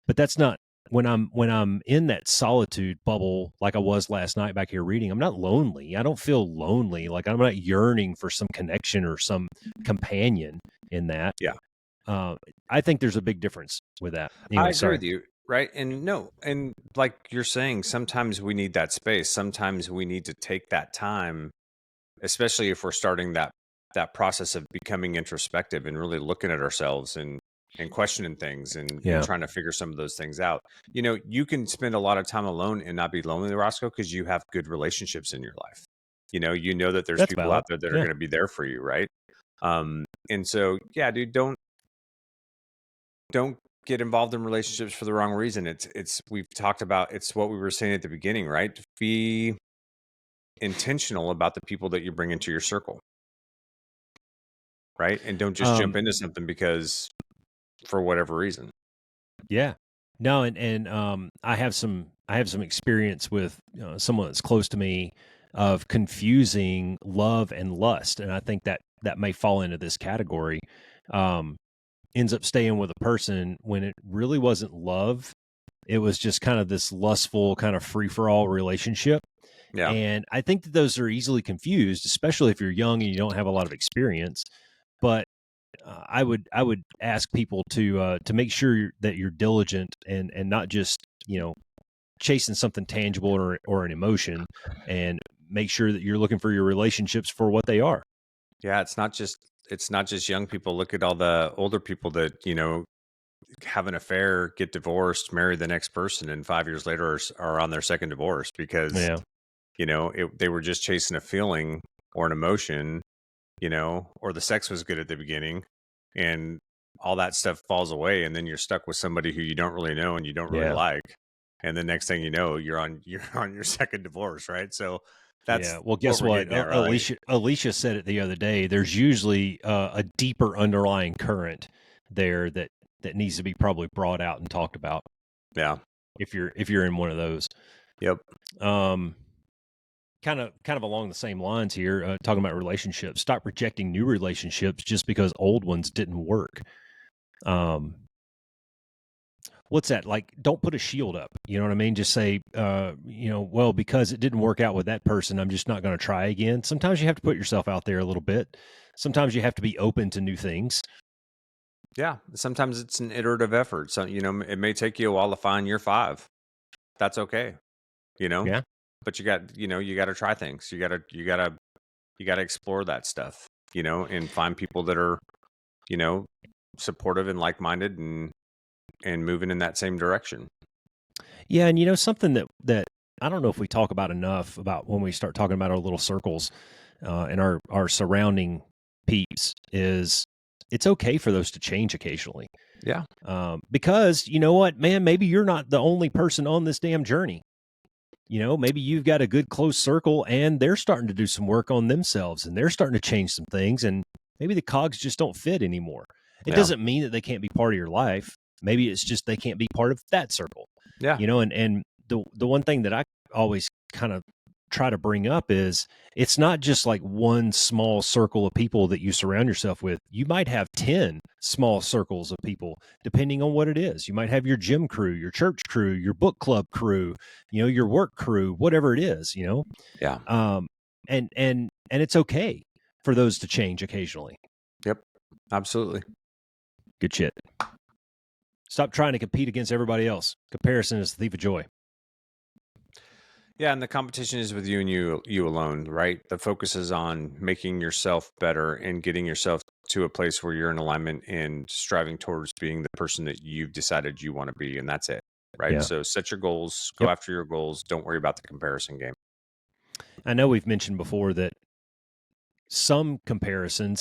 But that's not when I'm in that solitude bubble, like I was last night back here reading. I'm not lonely. I don't feel lonely. Like I'm not yearning for some connection or some companion in that. Yeah. I think there's a big difference with that. Anyway, I agree with you. Right. And like you're saying, sometimes we need that space. Sometimes we need to take that time, especially if we're starting that process of becoming introspective and really looking at ourselves and questioning things and trying to figure some of those things out. You can spend a lot of time alone and not be lonely, Roscoe, because you have good relationships in your life. That there's That's people valid. out there that are going to be there for you. Right. And so, yeah, dude, don't get involved in relationships for the wrong reason. We've talked about, it's what we were saying at the beginning, right? Be intentional about the people that you bring into your circle, right? And don't just jump into something because for whatever reason. Yeah. No, and I have some experience with someone that's close to me of confusing love and lust, and I think that may fall into this category. Ends up staying with a person when it really wasn't love; it was just kind of this lustful, kind of free for all relationship. Yeah. And I think that those are easily confused, especially if you're young and you don't have a lot of experience. But I would ask people to make sure that you're diligent and not just chasing something tangible or an emotion, and make sure that you're looking for your relationships for what they are. Yeah. It's not just young people. Look at all the older people that, have an affair, get divorced, marry the next person, and 5 years later are on their second divorce because, Yeah, they were just chasing a feeling or an emotion, or the sex was good at the beginning, and all that stuff falls away, and then you're stuck with somebody who you don't really know and you don't really yeah, like, and the next thing you know, you're on your second divorce, right? So that's yeah. Well, what guess we're what? getting at, right? Alicia said it the other day. There's usually a deeper underlying current there that needs to be probably brought out and talked about. Yeah. If you're in one of those. Yep. Um, kind of along the same lines here, talking about relationships. Stop rejecting new relationships just because old ones didn't work. What's that like? Don't put a shield up. You know what I mean? Just say, well, because it didn't work out with that person, I'm just not going to try again. Sometimes you have to put yourself out there a little bit. Sometimes you have to be open to new things. Yeah. Sometimes it's an iterative effort. So, it may take you a while to find your five. That's okay. Yeah. But you got to try things. You got to explore that stuff, and find people that are, you know, supportive and like-minded and moving in that same direction. Yeah. And something that I don't know if we talk about enough about when we start talking about our little circles and our surrounding peeps is it's okay for those to change occasionally. Yeah. Because you know what, man, maybe you're not the only person on this damn journey. Maybe you've got a good close circle and they're starting to do some work on themselves and they're starting to change some things, and maybe the cogs just don't fit anymore. It Yeah. doesn't mean that they can't be part of your life. Maybe it's just they can't be part of that circle. Yeah. And the one thing that I always kind of try to bring up is it's not just like one small circle of people that you surround yourself with. You might have 10 small circles of people, depending on what it is. You might have your gym crew, your church crew, your book club crew, your work crew, whatever it is, Yeah. and it's okay for those to change occasionally. Yep. Absolutely. Good shit. Stop trying to compete against everybody else. Comparison is the thief of joy. Yeah, and the competition is with you and you alone, right? The focus is on making yourself better and getting yourself to a place where you're in alignment and striving towards being the person that you've decided you want to be, and that's it, right? Yeah. So set your goals, go after your goals, don't worry about the comparison game. I know we've mentioned before that some comparison,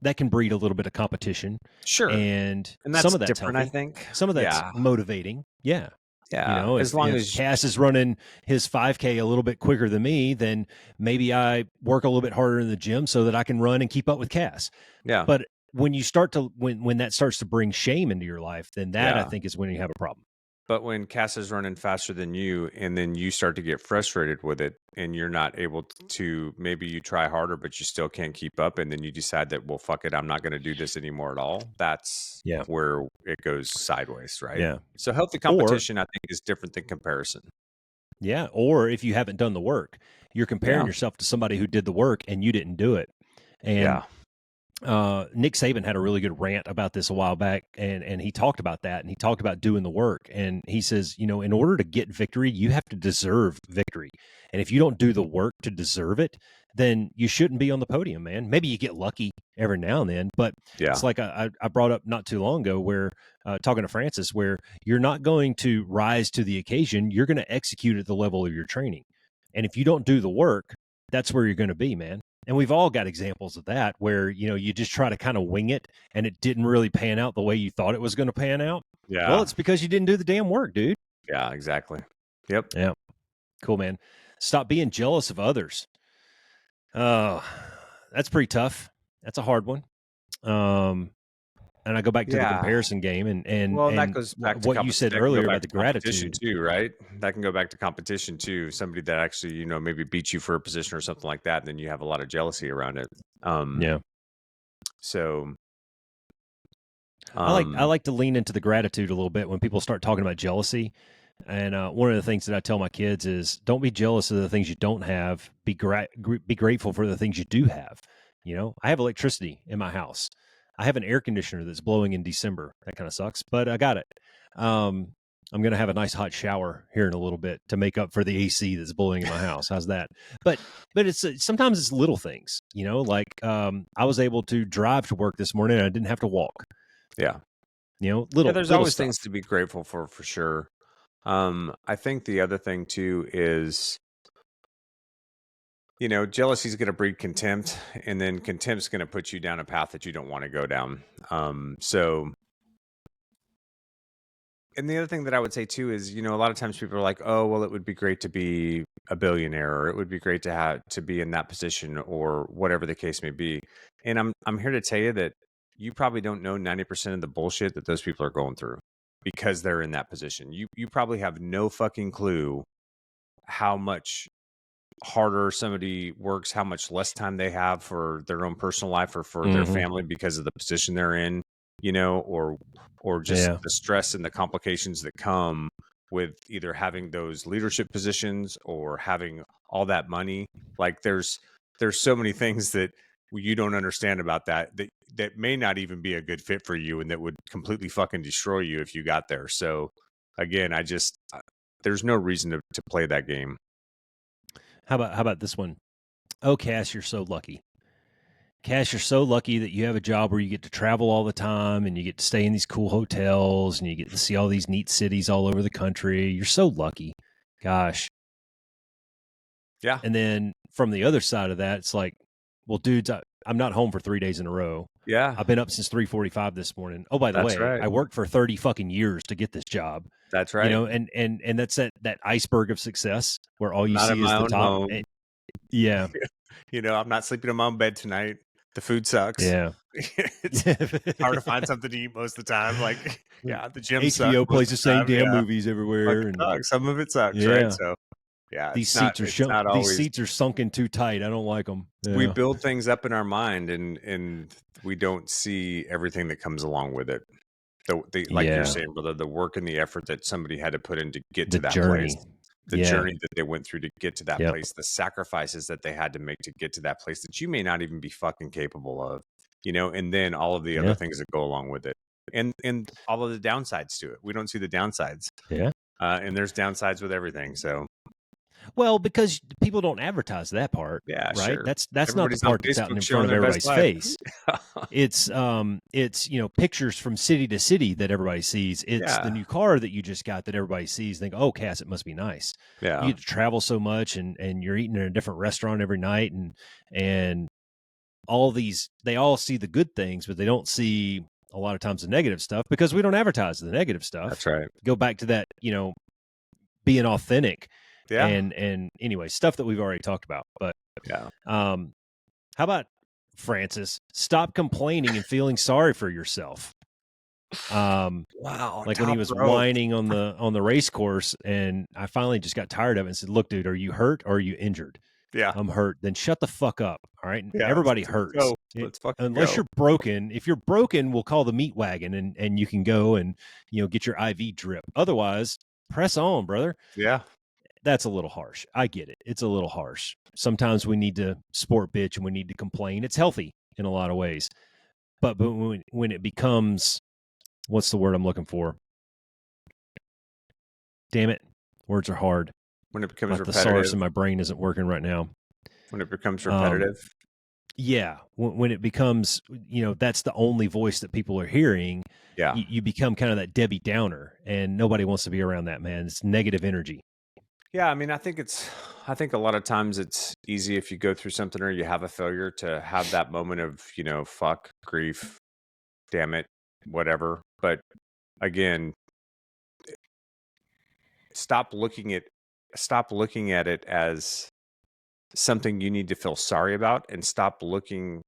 that can breed a little bit of competition. Sure. And that's some of that's different, healthy. I think. Some of that's motivating. Yeah. Yeah. As long as Cass is running his 5K a little bit quicker than me, then maybe I work a little bit harder in the gym so that I can run and keep up with Cass. Yeah. But when you start to when that starts to bring shame into your life, then that I think is when you have a problem. But when Cass is running faster than you and then you start to get frustrated with it and you're not able to, maybe you try harder, but you still can't keep up. And then you decide that, well, fuck it, I'm not going to do this anymore at all. That's where it goes sideways, right? Yeah. So healthy competition, I think, is different than comparison. Yeah. Or if you haven't done the work, you're comparing yourself to somebody who did the work and you didn't do it. And Nick Saban had a really good rant about this a while back, and he talked about that, and he talked about doing the work. And he says, in order to get victory, you have to deserve victory. And if you don't do the work to deserve it, then you shouldn't be on the podium, man. Maybe you get lucky every now and then, but it's like I brought up not too long ago where talking to Francis, where you're not going to rise to the occasion. You're going to execute at the level of your training. And if you don't do the work, that's where you're going to be, man. And we've all got examples of that where, you just try to kind of wing it and it didn't really pan out the way you thought it was going to pan out. Well, Yeah. it's because you didn't do the damn work, dude. Yeah, exactly. Yep. Yeah. Cool, man. Stop being jealous of others. That's pretty tough. That's a hard one. And I go back to the comparison game and well, and that goes back to what you said earlier about the competition gratitude too, right? That can go back to competition too. Somebody that actually, maybe beats you for a position or something like that, and then you have a lot of jealousy around it. Yeah. So I like to lean into the gratitude a little bit when people start talking about jealousy. And one of the things that I tell my kids is don't be jealous of the things you don't have. Be grateful for the things you do have. I have electricity in my house. I have an air conditioner that's blowing in December. That kind of sucks, but I got it. I'm going to have a nice hot shower here in a little bit to make up for the AC that's blowing in my house. How's that? But it's sometimes it's little things, like I was able to drive to work this morning and I didn't have to walk. Yeah. There's always stuff. things to be grateful for sure. I think the other thing too is, jealousy is going to breed contempt, and then contempt's going to put you down a path that you don't want to go down. And the other thing that I would say too is, a lot of times people are like, oh, well, it would be great to be a billionaire, or it would be great to be in that position, or whatever the case may be. And I'm here to tell you that you probably don't know 90% of the bullshit that those people are going through because they're in that position. You probably have no fucking clue how much harder somebody works, how much less time they have for their own personal life or for their family because of the position they're in, or just the stress and the complications that come with either having those leadership positions or having all that money. Like there's so many things that you don't understand about that may not even be a good fit for you and that would completely fucking destroy you if you got there. So again, there's no reason to play that game. How about this one? Oh, Cass, you're so lucky. Cass, you're so lucky that you have a job where you get to travel all the time and you get to stay in these cool hotels and you get to see all these neat cities all over the country. You're so lucky. Gosh. Yeah. And then from the other side of that, it's like, well, dudes, I'm not home for 3 days in a row. Yeah. I've been up since 3:45 this morning. Oh, by the way, right. I worked for 30 fucking years to get this job. That's right. And that's that iceberg of success where all you Not see is the top. Yeah. I'm not sleeping in my own bed tonight. The food sucks. Yeah. It's hard to find something to eat most of the time. Like, yeah, the gym HBO sucks. plays the same damn movies everywhere. And some of it sucks, yeah. right? So, yeah, these seats are sunken too tight. I don't like them. Yeah. We build things up in our mind, and we don't see everything that comes along with it. Like you're saying, brother, the work and the effort that somebody had to put in to get to that place. The journey that they went through to get to that place, the sacrifices that they had to make to get to that place that you may not even be fucking capable of, and then all of the other things that go along with it, and all of the downsides to it. We don't see the downsides. Yeah. And there's downsides with everything. So, well, because people don't advertise that part. Yeah, right. Sure. That's not the part that's out in front of everybody's face. It's pictures from city to city that everybody sees. It's the new car that you just got that everybody sees. Think, oh, Cass, it must be nice. Yeah. You get to travel so much, and you're eating in a different restaurant every night, and all these, they all see the good things, but they don't see a lot of times the negative stuff because we don't advertise the negative stuff. That's right. Go back to that, being authentic. Yeah. And anyway, stuff that we've already talked about. But how about Francis? Stop complaining and feeling sorry for yourself. Wow. Like when he was whining on the race course, and I finally just got tired of it and said, "Look, dude, are you hurt or are you injured?" Yeah. I'm hurt. Then shut the fuck up. All right. Yeah, everybody hurts. Let's fucking Unless you're broken. If you're broken, we'll call the meat wagon and you can go and get your IV drip. Otherwise, press on, brother. Yeah. That's a little harsh. I get it. It's a little harsh. Sometimes we need to sport bitch and we need to complain. It's healthy in a lot of ways. But when it becomes, what's the word I'm looking for? Damn it. Words are hard. When it becomes repetitive. The source in my brain isn't working right now. When it becomes repetitive. Yeah. When it becomes, that's the only voice that people are hearing. Yeah. You become kind of that Debbie Downer, and nobody wants to be around that, man. It's negative energy. Yeah, I mean, I think a lot of times it's easy if you go through something or you have a failure to have that moment of, fuck, grief, damn it, whatever. But again, stop looking at stop looking at it as something you need to feel sorry about, and stop looking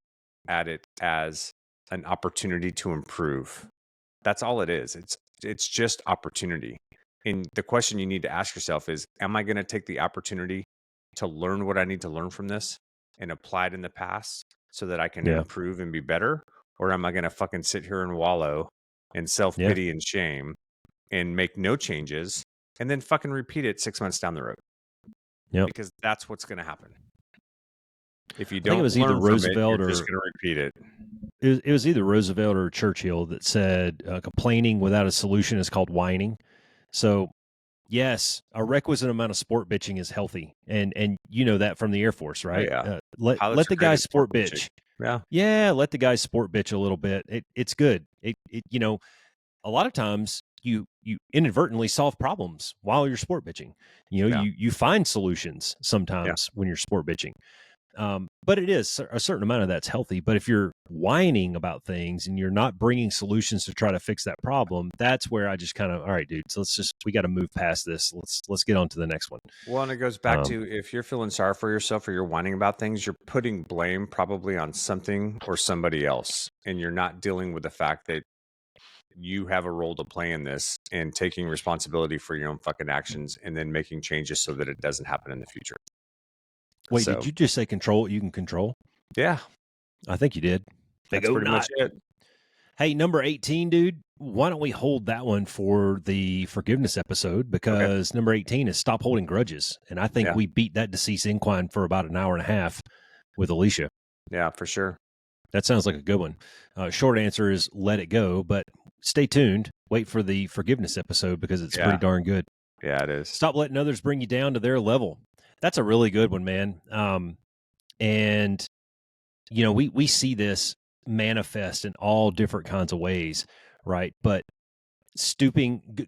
at it as an opportunity to improve. That's all it is. It's just opportunity. And the question you need to ask yourself is, am I going to take the opportunity to learn what I need to learn from this and apply it in the past so that I can Yeah. improve and be better? Or am I going to fucking sit here and wallow in Yeah. self-pity and shame and make no changes and then fucking repeat it 6 months down the road? Yep. Because that's what's going to happen. If you I think it don't was either learn from it, you're Roosevelt just or going to repeat it. it was either Roosevelt or Churchill that said complaining without a solution is called whining. So yes, a requisite amount of sport bitching is healthy, and you know that from the Air Force, Oh right? yeah. Let Pilots are the great guys at sport sport bitching. bitch. Yeah. Yeah, let the guys sport bitch a little bit. It's good. A lot of times you inadvertently solve problems while you're sport bitching. Yeah. You find solutions Yeah. sometimes when you're sport bitching. But it is a certain amount of that's healthy. But if you're whining about things and you're not bringing solutions to try to fix that problem, that's where I just kind of, all right, dude. So we got to move past this. Let's get on to the next one. Well, and it goes back to, if you're feeling sorry for yourself or you're whining about things, you're putting blame probably on something or somebody else. And you're not dealing with the fact that you have a role to play in this and taking responsibility for your own fucking actions and then making changes so that it doesn't happen in the future. Wait, So, did you just say control what you can control? yeah, I think you did. Big that's O pretty much not. it. Hey, number 18, dude. Why don't we hold that one for the forgiveness episode? Okay. Because number 18 is stop holding grudges. And I think Yeah. we beat that deceased equine for about an hour and a half with Alicia. Yeah, for sure. That sounds like a good one. Short answer is let it go, but stay tuned. Wait for the forgiveness episode because it's pretty Yeah. darn good. Yeah, it is. Stop letting others bring you down to their level. That's a really good one, man. And we see this manifest in all different kinds of ways, right? But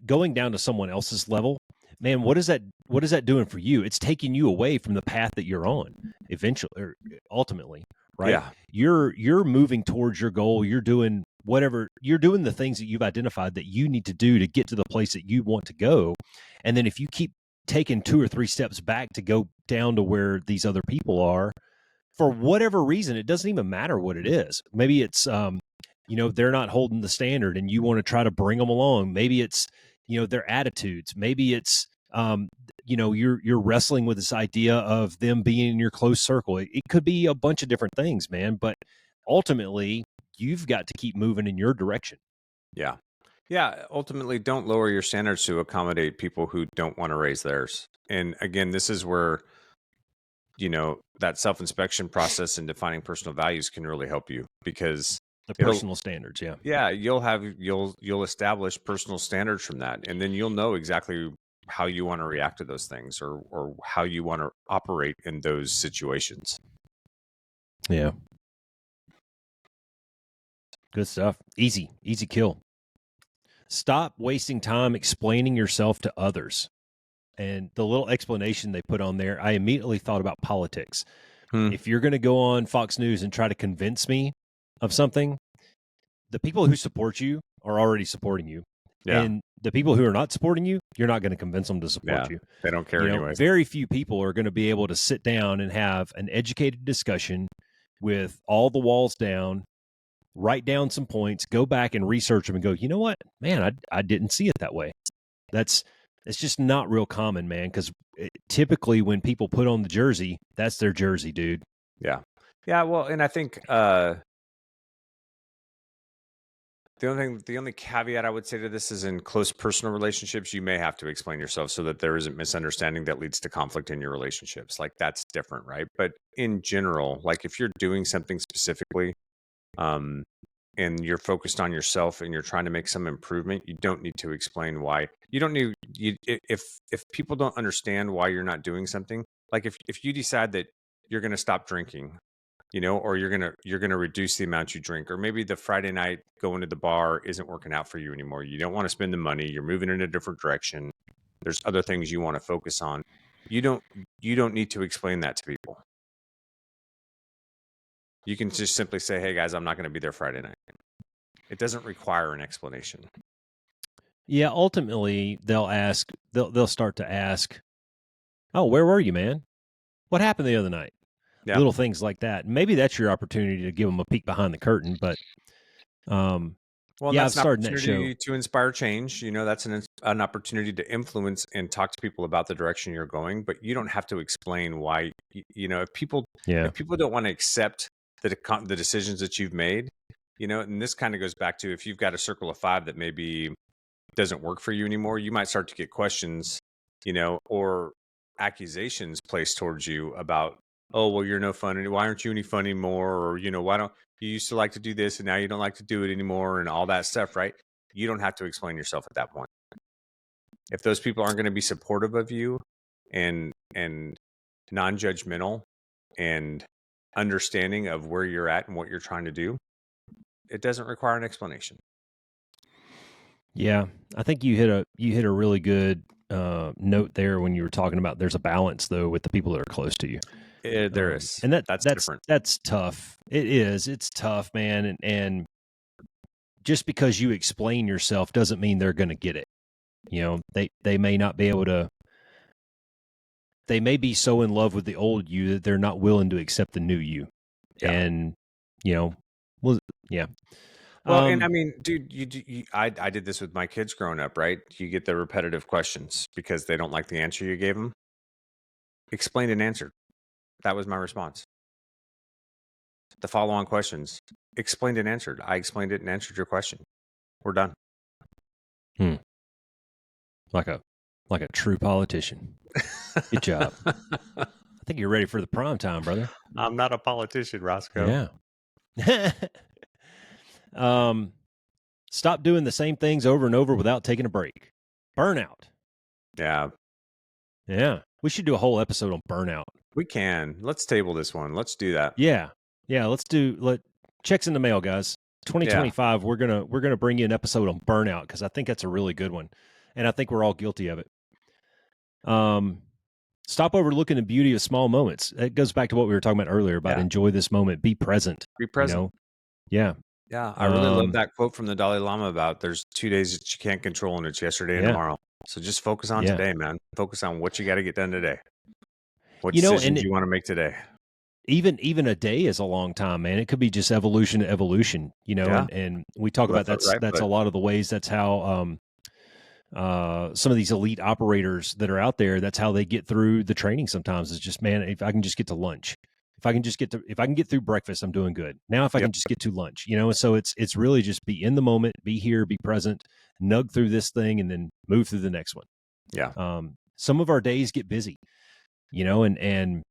going down to someone else's level, man, what is that doing for you? It's taking you away from the path that you're on eventually or ultimately, right? Yeah. You're moving towards your goal. You're doing the things that you've identified that you need to do to get to the place that you want to go. And then if you keep taking 2 or 3 steps back to go down to where these other people are, for whatever reason, it doesn't even matter what it is. Maybe it's they're not holding the standard and you want to try to bring them along. Maybe it's their attitudes. Maybe it's you're wrestling with this idea of them being in your close circle. It could be a bunch of different things, man, but ultimately you've got to keep moving in your direction. Yeah. Yeah. Ultimately, don't lower your standards to accommodate people who don't want to raise theirs. And again, this is where, that self-inspection process and defining personal values can really help you, because The it'll, personal standards, yeah. yeah, you'll establish personal standards from that. And then you'll know exactly how you want to react to those things, or how you want to operate in those situations. Yeah. Good stuff. Easy kill. Stop wasting time explaining yourself to others. And the little explanation they put on there, I immediately thought about politics. If you're going to go on Fox News and try to convince me of something, the people who support you are already supporting you. Yeah. And the people who are not supporting you, you're not going to convince them to support Yeah. you. They don't care anyway. Very few people are going to be able to sit down and have an educated discussion with all the walls down, write down some points, go back and research them and go, you know what, man, I didn't see it that way. It's just not real common, man, because typically when people put on the jersey, that's their jersey, dude. Yeah. Yeah. Well, and I think the only caveat I would say to this is, in close personal relationships, you may have to explain yourself so that there isn't misunderstanding that leads to conflict in your relationships. Like, that's different, right? But in general, like, if you're doing something specifically, and you're focused on yourself and you're trying to make some improvement, you don't need to explain why. You don't need if people don't understand why you're not doing something. Like, if you decide that you're going to stop drinking, or you're gonna reduce the amount you drink, or maybe the Friday night going to the bar isn't working out for you anymore. You don't want to spend the money. You're moving in a different direction. There's other things you want to focus on. You don't need to explain that to people. You can just simply say, "Hey guys, I'm not going to be there Friday night." It doesn't require an explanation. Yeah, ultimately they'll start to ask, "Oh, where were you, man? What happened the other night?" Yeah. Little things like that. Maybe that's your opportunity to give them a peek behind the curtain, but Well, yeah, that's I've an started that show. opportunity to inspire change. That's an opportunity to influence and talk to people about the direction you're going. But you don't have to explain why. If people Yeah. don't want to accept the decisions that you've made, and this kind of goes back to if you've got a circle of five that maybe doesn't work for you anymore, you might start to get questions, or accusations placed towards you about, oh, well, you're no fun. Why aren't you any fun anymore? Or, why don't you used to like to do this and now you don't like to do it anymore and all that stuff, right? You don't have to explain yourself at that point. If those people aren't going to be supportive of you and non-judgmental and understanding of where you're at and what you're trying to do, it doesn't require an explanation. Yeah, I think you hit a really good note there when you were talking about there's a balance though with the people that are close to you. There is. And That's different. that's tough. It is. It's tough, man. And just because you explain yourself doesn't mean they're going to get it. They may not be able to. They may be so in love with the old you that they're not willing to accept the new you. Yeah. And yeah. Well, and I mean, dude, I did this with my kids growing up, right? You get the repetitive questions because they don't like the answer you gave them. Explained and answered. That was my response. The follow-on questions, explained and answered. I explained it and answered your question. We're done. Like a true politician. Good job. I think you're ready for the prime time, brother. I'm not a politician, Roscoe. Yeah. Stop doing the same things over and over without taking a break. Burnout. Yeah. Yeah. We should do a whole episode on burnout. We can. Let's table this one. Let's do that. Yeah. Yeah. Checks in the mail, guys. 2025, we're gonna bring you an episode on burnout because I think that's a really good one. And I think we're all guilty of it. Stop overlooking the beauty of small moments. It goes back to what we were talking about earlier about enjoy this moment, be present. Be present. Yeah. Yeah. I really love that quote from the Dalai Lama about there's 2 days that you can't control and it's yesterday and tomorrow. So just focus on today, man. Focus on what you got to get done today. What decisions you want to make today. Even a day is a long time, man. It could be just evolution to evolution, and we talk about that's a lot of the ways that's how some of these elite operators that are out there, that's how they get through the training sometimes is just, man, if I can just get to lunch, if I can get through breakfast, I'm doing good. Now, if I can just get to lunch, so it's really just be in the moment, be here, be present, nug through this thing and then move through the next one. Yeah. Some of our days get busy, and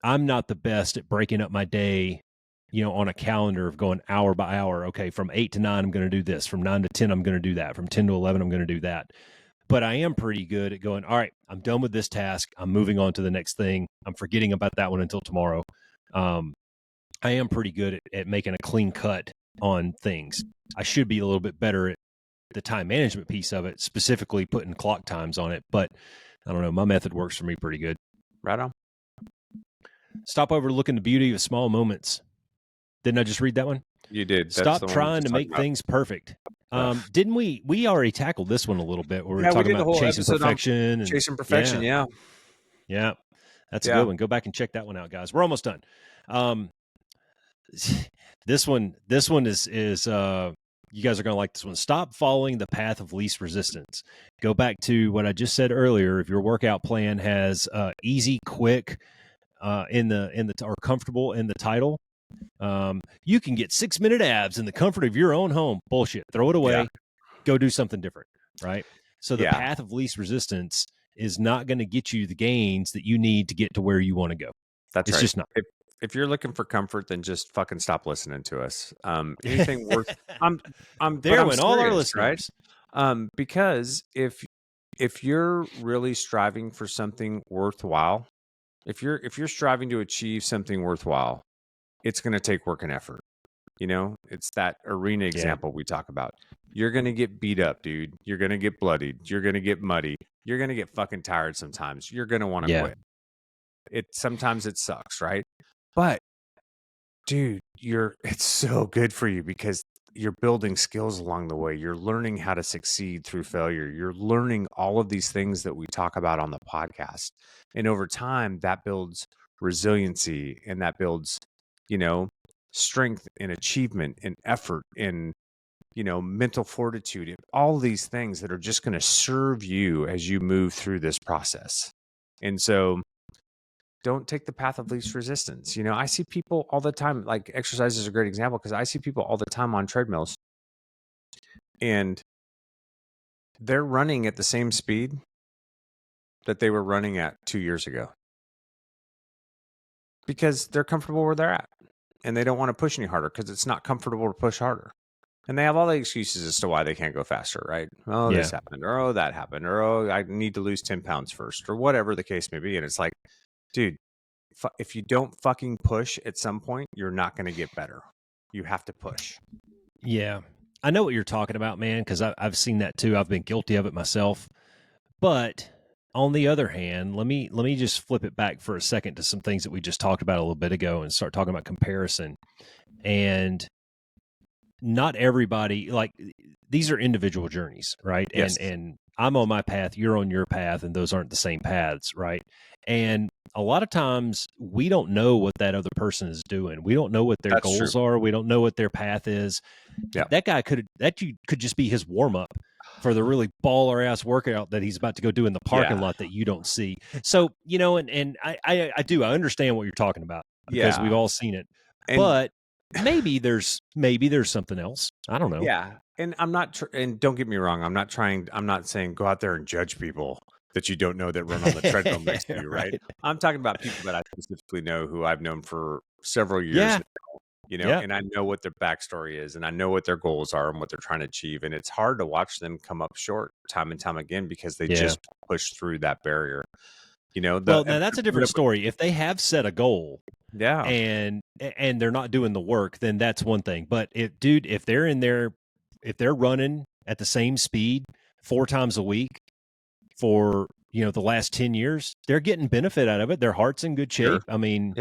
I'm not the best at breaking up my day, on a calendar of going hour by hour. Okay, from 8 to 9, I'm going to do this. From 9 to 10, I'm going to do that. From 10 to 11, I'm going to do that. But I am pretty good at going, all right, I'm done with this task. I'm moving on to the next thing. I'm forgetting about that one until tomorrow. I am pretty good at making a clean cut on things. I should be a little bit better at the time management piece of it, specifically putting clock times on it. But I don't know. My method works for me pretty good. Right on. Stop overlooking the beauty of small moments. Didn't I just read that one? You did. Stop trying to make things perfect. Didn't we? We already tackled this one a little bit where we were talking about chasing perfection. Chasing perfection, yeah. That's a good one. Go back and check that one out, guys. We're almost done. This one is you guys are going to like this one. Stop following the path of least resistance. Go back to what I just said earlier. If your workout plan has easy, quick, or comfortable in the title, you can get 6-minute abs in the comfort of your own home. Bullshit. Throw it away. Yeah. Go do something different. Right. So the path of least resistance is not going to get you the gains that you need to get to where you want to go. That's it's right. just not. If you're looking for comfort, then just fucking stop listening to us. Anything worth I'm there I'm when serious, all our listeners, right? Because if you're really striving for something worthwhile, if you're striving to achieve something worthwhile, it's going to take work and effort. It's that arena example we talk about. You're going to get beat up, dude. You're going to get bloodied. You're going to get muddy. You're going to get fucking tired sometimes. You're going to want to Yeah. quit. Sometimes it sucks, right? But dude, it's so good for you because you're building skills along the way. You're learning how to succeed through failure. You're learning all of these things that we talk about on the podcast. And over time, that builds resiliency, and that builds, strength and achievement and effort and, mental fortitude, and all these things that are just going to serve you as you move through this process. And so don't take the path of least resistance. I see people all the time, like exercise is a great example because I see people all the time on treadmills and they're running at the same speed that they were running at 2 years ago because they're comfortable where they're at and they don't want to push any harder because it's not comfortable to push harder. And they have all the excuses as to why they can't go faster, right? Oh, this happened, or oh, that happened, or oh, I need to lose 10 pounds first, or whatever the case may be. And it's like, dude, if you don't fucking push at some point, you're not going to get better. You have to push. Yeah. I know what you're talking about, man, because I've seen that too. I've been guilty of it myself. But on the other hand, let me just flip it back for a second to some things that we just talked about a little bit ago and start talking about comparison. And not everybody, like, these are individual journeys, right? Yes. And I'm on my path, you're on your path, and those aren't the same paths, right? And a lot of times we don't know what that other person is doing. We don't know what their That's goals true. are. We don't know what their path is. Yeah. That guy could just be his warm up for the really baller ass workout that he's about to go do in the parking lot that you don't see. So, and I understand what you're talking about because we've all seen it. And but maybe there's something else. I don't know. Yeah. And I'm not, and don't get me wrong, I'm not saying go out there and judge people that you don't know that run on the treadmill next to you, right? I'm talking about people that I specifically know who I've known for several years now, and I know what their backstory is and I know what their goals are and what they're trying to achieve. And it's hard to watch them come up short time and time again because they just push through that barrier. Well, now that's a different story. If they have set a goal, and they're not doing the work, then that's one thing. But if they're running at the same speed 4 times a week for the last 10 years, they're getting benefit out of it. Their heart's in good shape. I mean,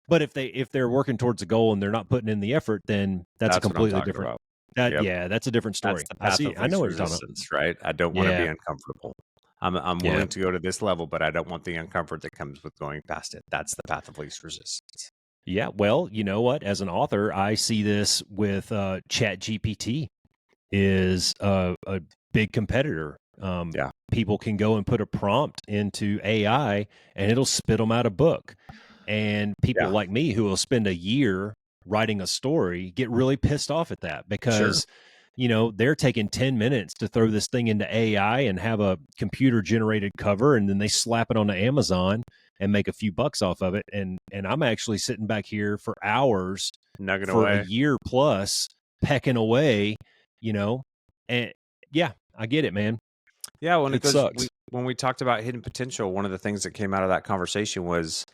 but if they're working towards a goal and they're not putting in the effort, then that's a completely different. That's a different story. That's the path of I know what least you're talking about. resistance, right? I don't want to be uncomfortable. I'm willing to go to this level, but I don't want the uncomfort that comes with going past it. That's the path of least resistance. Yeah, well, you know what? As an author, I see this with ChatGPT is a big competitor. People can go and put a prompt into AI and it'll spit them out a book. And people like me who will spend a year writing a story get really pissed off at that because they're taking 10 minutes to throw this thing into AI and have a computer generated cover, and then they slap it onto Amazon and make a few bucks off of it. And I'm actually sitting back here for hours Nugging for away. a year plus, pecking away, and I get it, man. Yeah, when it goes, sucks. when we talked about hidden potential, one of the things that came out of that conversation was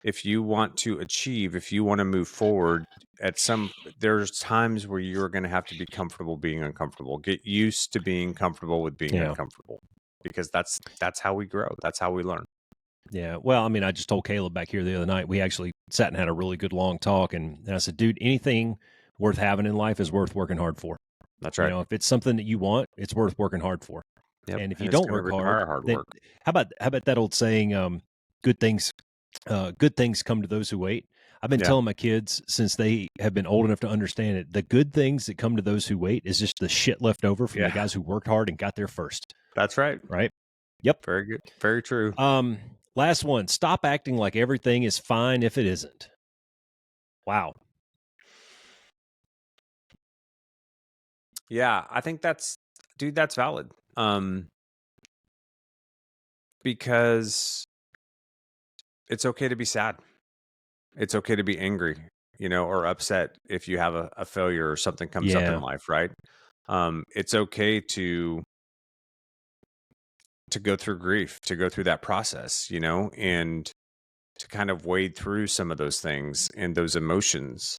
if you want to achieve, if you want to move forward, there's times where you're going to have to be comfortable being uncomfortable. Get used to being comfortable with being uncomfortable, because that's how we grow. That's how we learn. Yeah. Well, I mean, I just told Caleb back here the other night, we actually sat and had a really good long talk. And I said, dude, anything worth having in life is worth working hard for. That's right. If it's something that you want, it's worth working hard for. Yep. And if you don't work hard, then work. How about that old saying, good things come to those who wait. I've been telling my kids since they have been old enough to understand it. The good things that come to those who wait is just the shit left over from the guys who worked hard and got there first. That's right. Right. Yep. Very good. Very true. Last one. Stop acting like everything is fine if it isn't. Wow. Yeah, I think that's valid. Because it's okay to be sad. It's okay to be angry, or upset if you have a failure or something comes up in life, right? It's okay to go through grief, to go through that process, and to kind of wade through some of those things and those emotions.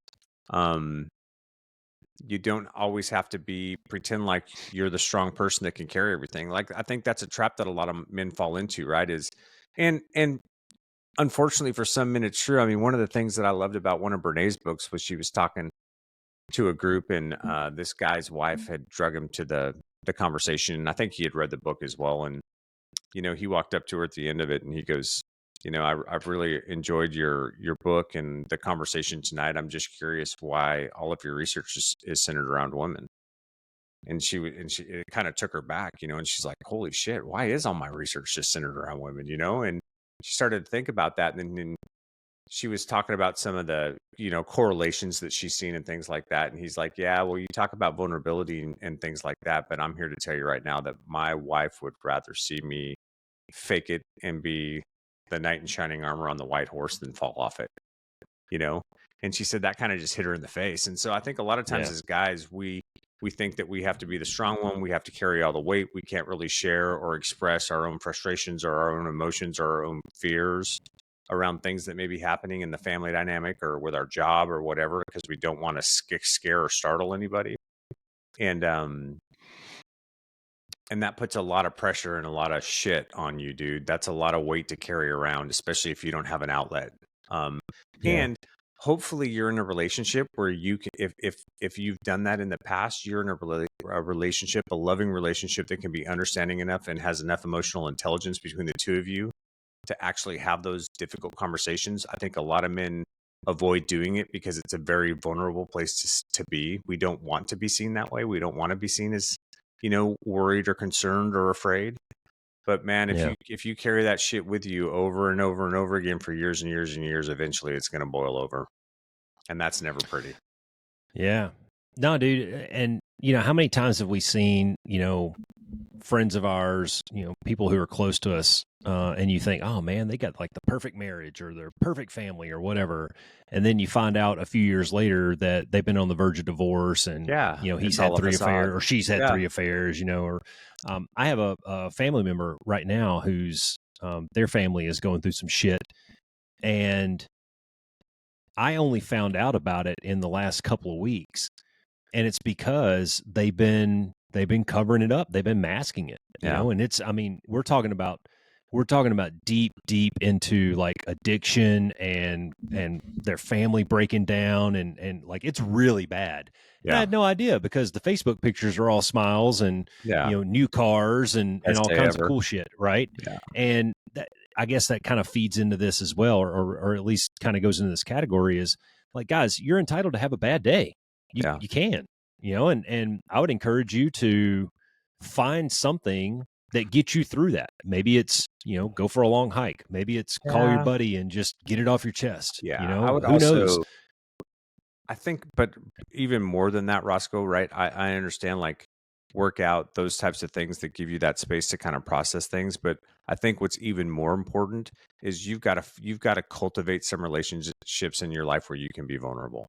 You don't always have to pretend like you're the strong person that can carry everything. Like, I think that's a trap that a lot of men fall into, right? And unfortunately for some men, it's true. I mean, one of the things that I loved about one of Brené's books was she was talking to a group, and this guy's wife had drug him to the conversation. And I think he had read the book as well. And, he walked up to her at the end of it and he goes, I've really enjoyed your book and the conversation tonight. I'm just curious why all of your research is centered around women. And she it kind of took her back, and she's like, holy shit, why is all my research just centered around women, And she started to think about that. And then she was talking about some of the, correlations that she's seen and things like that. And he's like, yeah, well, you talk about vulnerability and things like that, but I'm here to tell you right now that my wife would rather see me fake it and be the knight in shining armor on the white horse than fall off it, you know? And she said that kind of just hit her in the face. And so I think a lot of times Yeah. as guys, we think that we have to be the strong one. We have to carry all the weight. We can't really share or express our own frustrations or our own emotions or our own fears around things that may be happening in the family dynamic or with our job or whatever, because we don't want to scare or startle anybody. And that puts a lot of pressure and a lot of shit on you, dude. That's a lot of weight to carry around, especially if you don't have an outlet. Yeah. And hopefully you're in a relationship where you can, if you've done that in the past, you're in a relationship, a loving relationship that can be understanding enough and has enough emotional intelligence between the two of you to actually have those difficult conversations. I think a lot of men avoid doing it because it's a very vulnerable place to be. We don't want to be seen that way. We don't want to be seen as, worried or concerned or afraid. But man, Yeah. if you carry that shit with you over and over and over again for years and years and years, eventually it's going to boil over. And that's never pretty. Yeah. No, dude. And, how many times have we seen, friends of ours, people who are close to us, and you think, oh man, they got like the perfect marriage or their perfect family or whatever. And then you find out a few years later that they've been on the verge of divorce and, Yeah. he's It's had all a 3 affairs facade. or she's had Yeah. 3 affairs, or I have a family member right now who's, their family is going through some shit. And I only found out about it in the last couple of weeks, and it's because they've been covering it up. They've been masking it, Yeah. and it's, I mean, we're talking about deep into like addiction and their family breaking down and like it's really bad. And I Yeah. had no idea because the Facebook pictures are all smiles and Yeah. new cars and Best all day kinds of ever. cool shit, right? Yeah. And I guess that kind of feeds into this as well, or at least kind of goes into this category is like, guys, you're entitled to have a bad day. You Yeah. you can, and I would encourage you to find something that gets you through that. Maybe it's, go for a long hike. Maybe it's call your Yeah. buddy and just get it off your chest. Yeah. I would Who knows? also, I think, but even more than that, Roscoe, right? I understand like workout, those types of things that give you that space to kind of process things. But I think what's even more important is you've got to cultivate some relationships in your life where you can be vulnerable.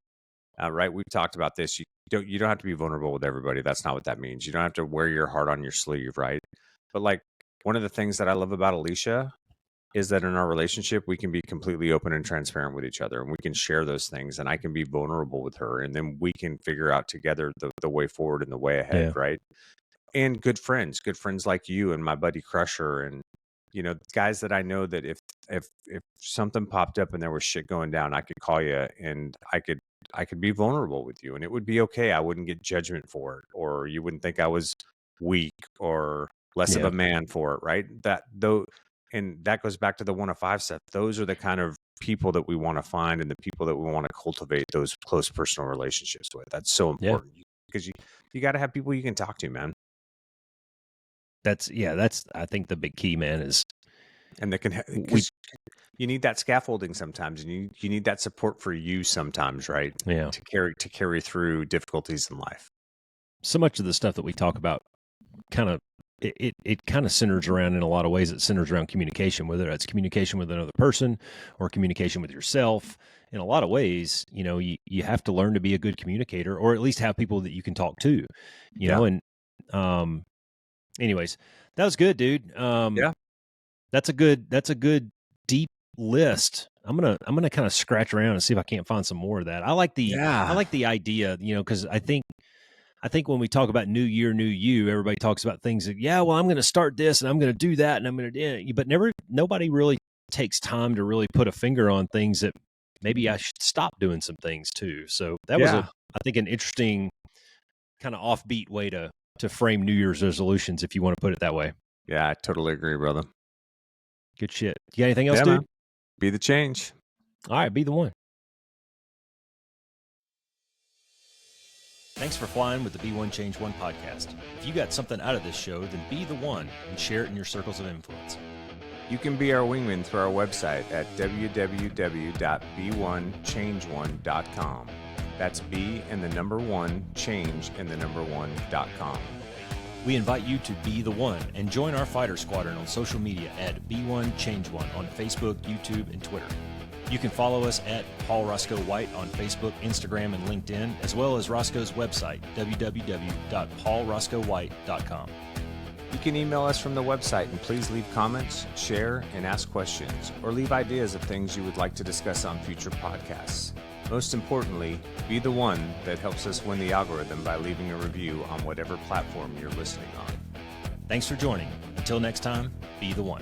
Right? We've talked about this. You don't have to be vulnerable with everybody. That's not what that means. You don't have to wear your heart on your sleeve, right? But like one of the things that I love about Alicia is that in our relationship, we can be completely open and transparent with each other and we can share those things and I can be vulnerable with her and then we can figure out together the way forward and the way ahead. Yeah. Right. And good friends like you and my buddy Crusher and, guys that I know that if something popped up and there was shit going down, I could call you and I could be vulnerable with you and it would be okay. I wouldn't get judgment for it or you wouldn't think I was weak or less of Yeah. a man for it. Right. That though, and that goes back to the 105 stuff. Those are the kind of people that we want to find and the people that we want to cultivate those close personal relationships with. That's so Yeah. important because you got to have people you can talk to, man. That's I think the big key, man, is And that can we because you need that scaffolding sometimes, and you need that support for you sometimes, right? yeah. To carry through difficulties in life. So much of the stuff that we talk about kind of it kind of centers around, in a lot of ways, it centers around communication, whether it's communication with another person or communication with yourself. In a lot of ways, you have to learn to be a good communicator, or at least have people that you can talk to, Yeah. and um anyways, that was good, dude. Yeah. That's a good deep list I'm gonna kind of scratch around and see if I can't find some more of that. I like the Yeah. idea, because I think when we talk about new year, new you, everybody talks about things that, well, I'm going to start this and I'm going to do that and I'm going to, but nobody really takes time to really put a finger on things that maybe I should stop doing some things too. So that was I think an interesting kind of offbeat way to frame New Year's resolutions, if you want to put it that way. Yeah, I totally agree, brother. Good shit. You got anything else, Yeah, dude? man. Be the change. All right, be the one. Thanks for flying with the Be One Change One podcast. If you got something out of this show, then be the one and share it in your circles of influence. You can be our wingman through our website at www.be1change1.com. That's B and the number 1, change and the number 1.com. We invite you to be the one and join our fighter squadron on social media at Be1Change1 on Facebook, YouTube, and Twitter. You can follow us at Paul Roscoe White on Facebook, Instagram, and LinkedIn, as well as Roscoe's website, www.paulroscoewhite.com. You can email us from the website and please leave comments, share, and ask questions, or leave ideas of things you would like to discuss on future podcasts. Most importantly, be the one that helps us win the algorithm by leaving a review on whatever platform you're listening on. Thanks for joining. Until next time, be the one.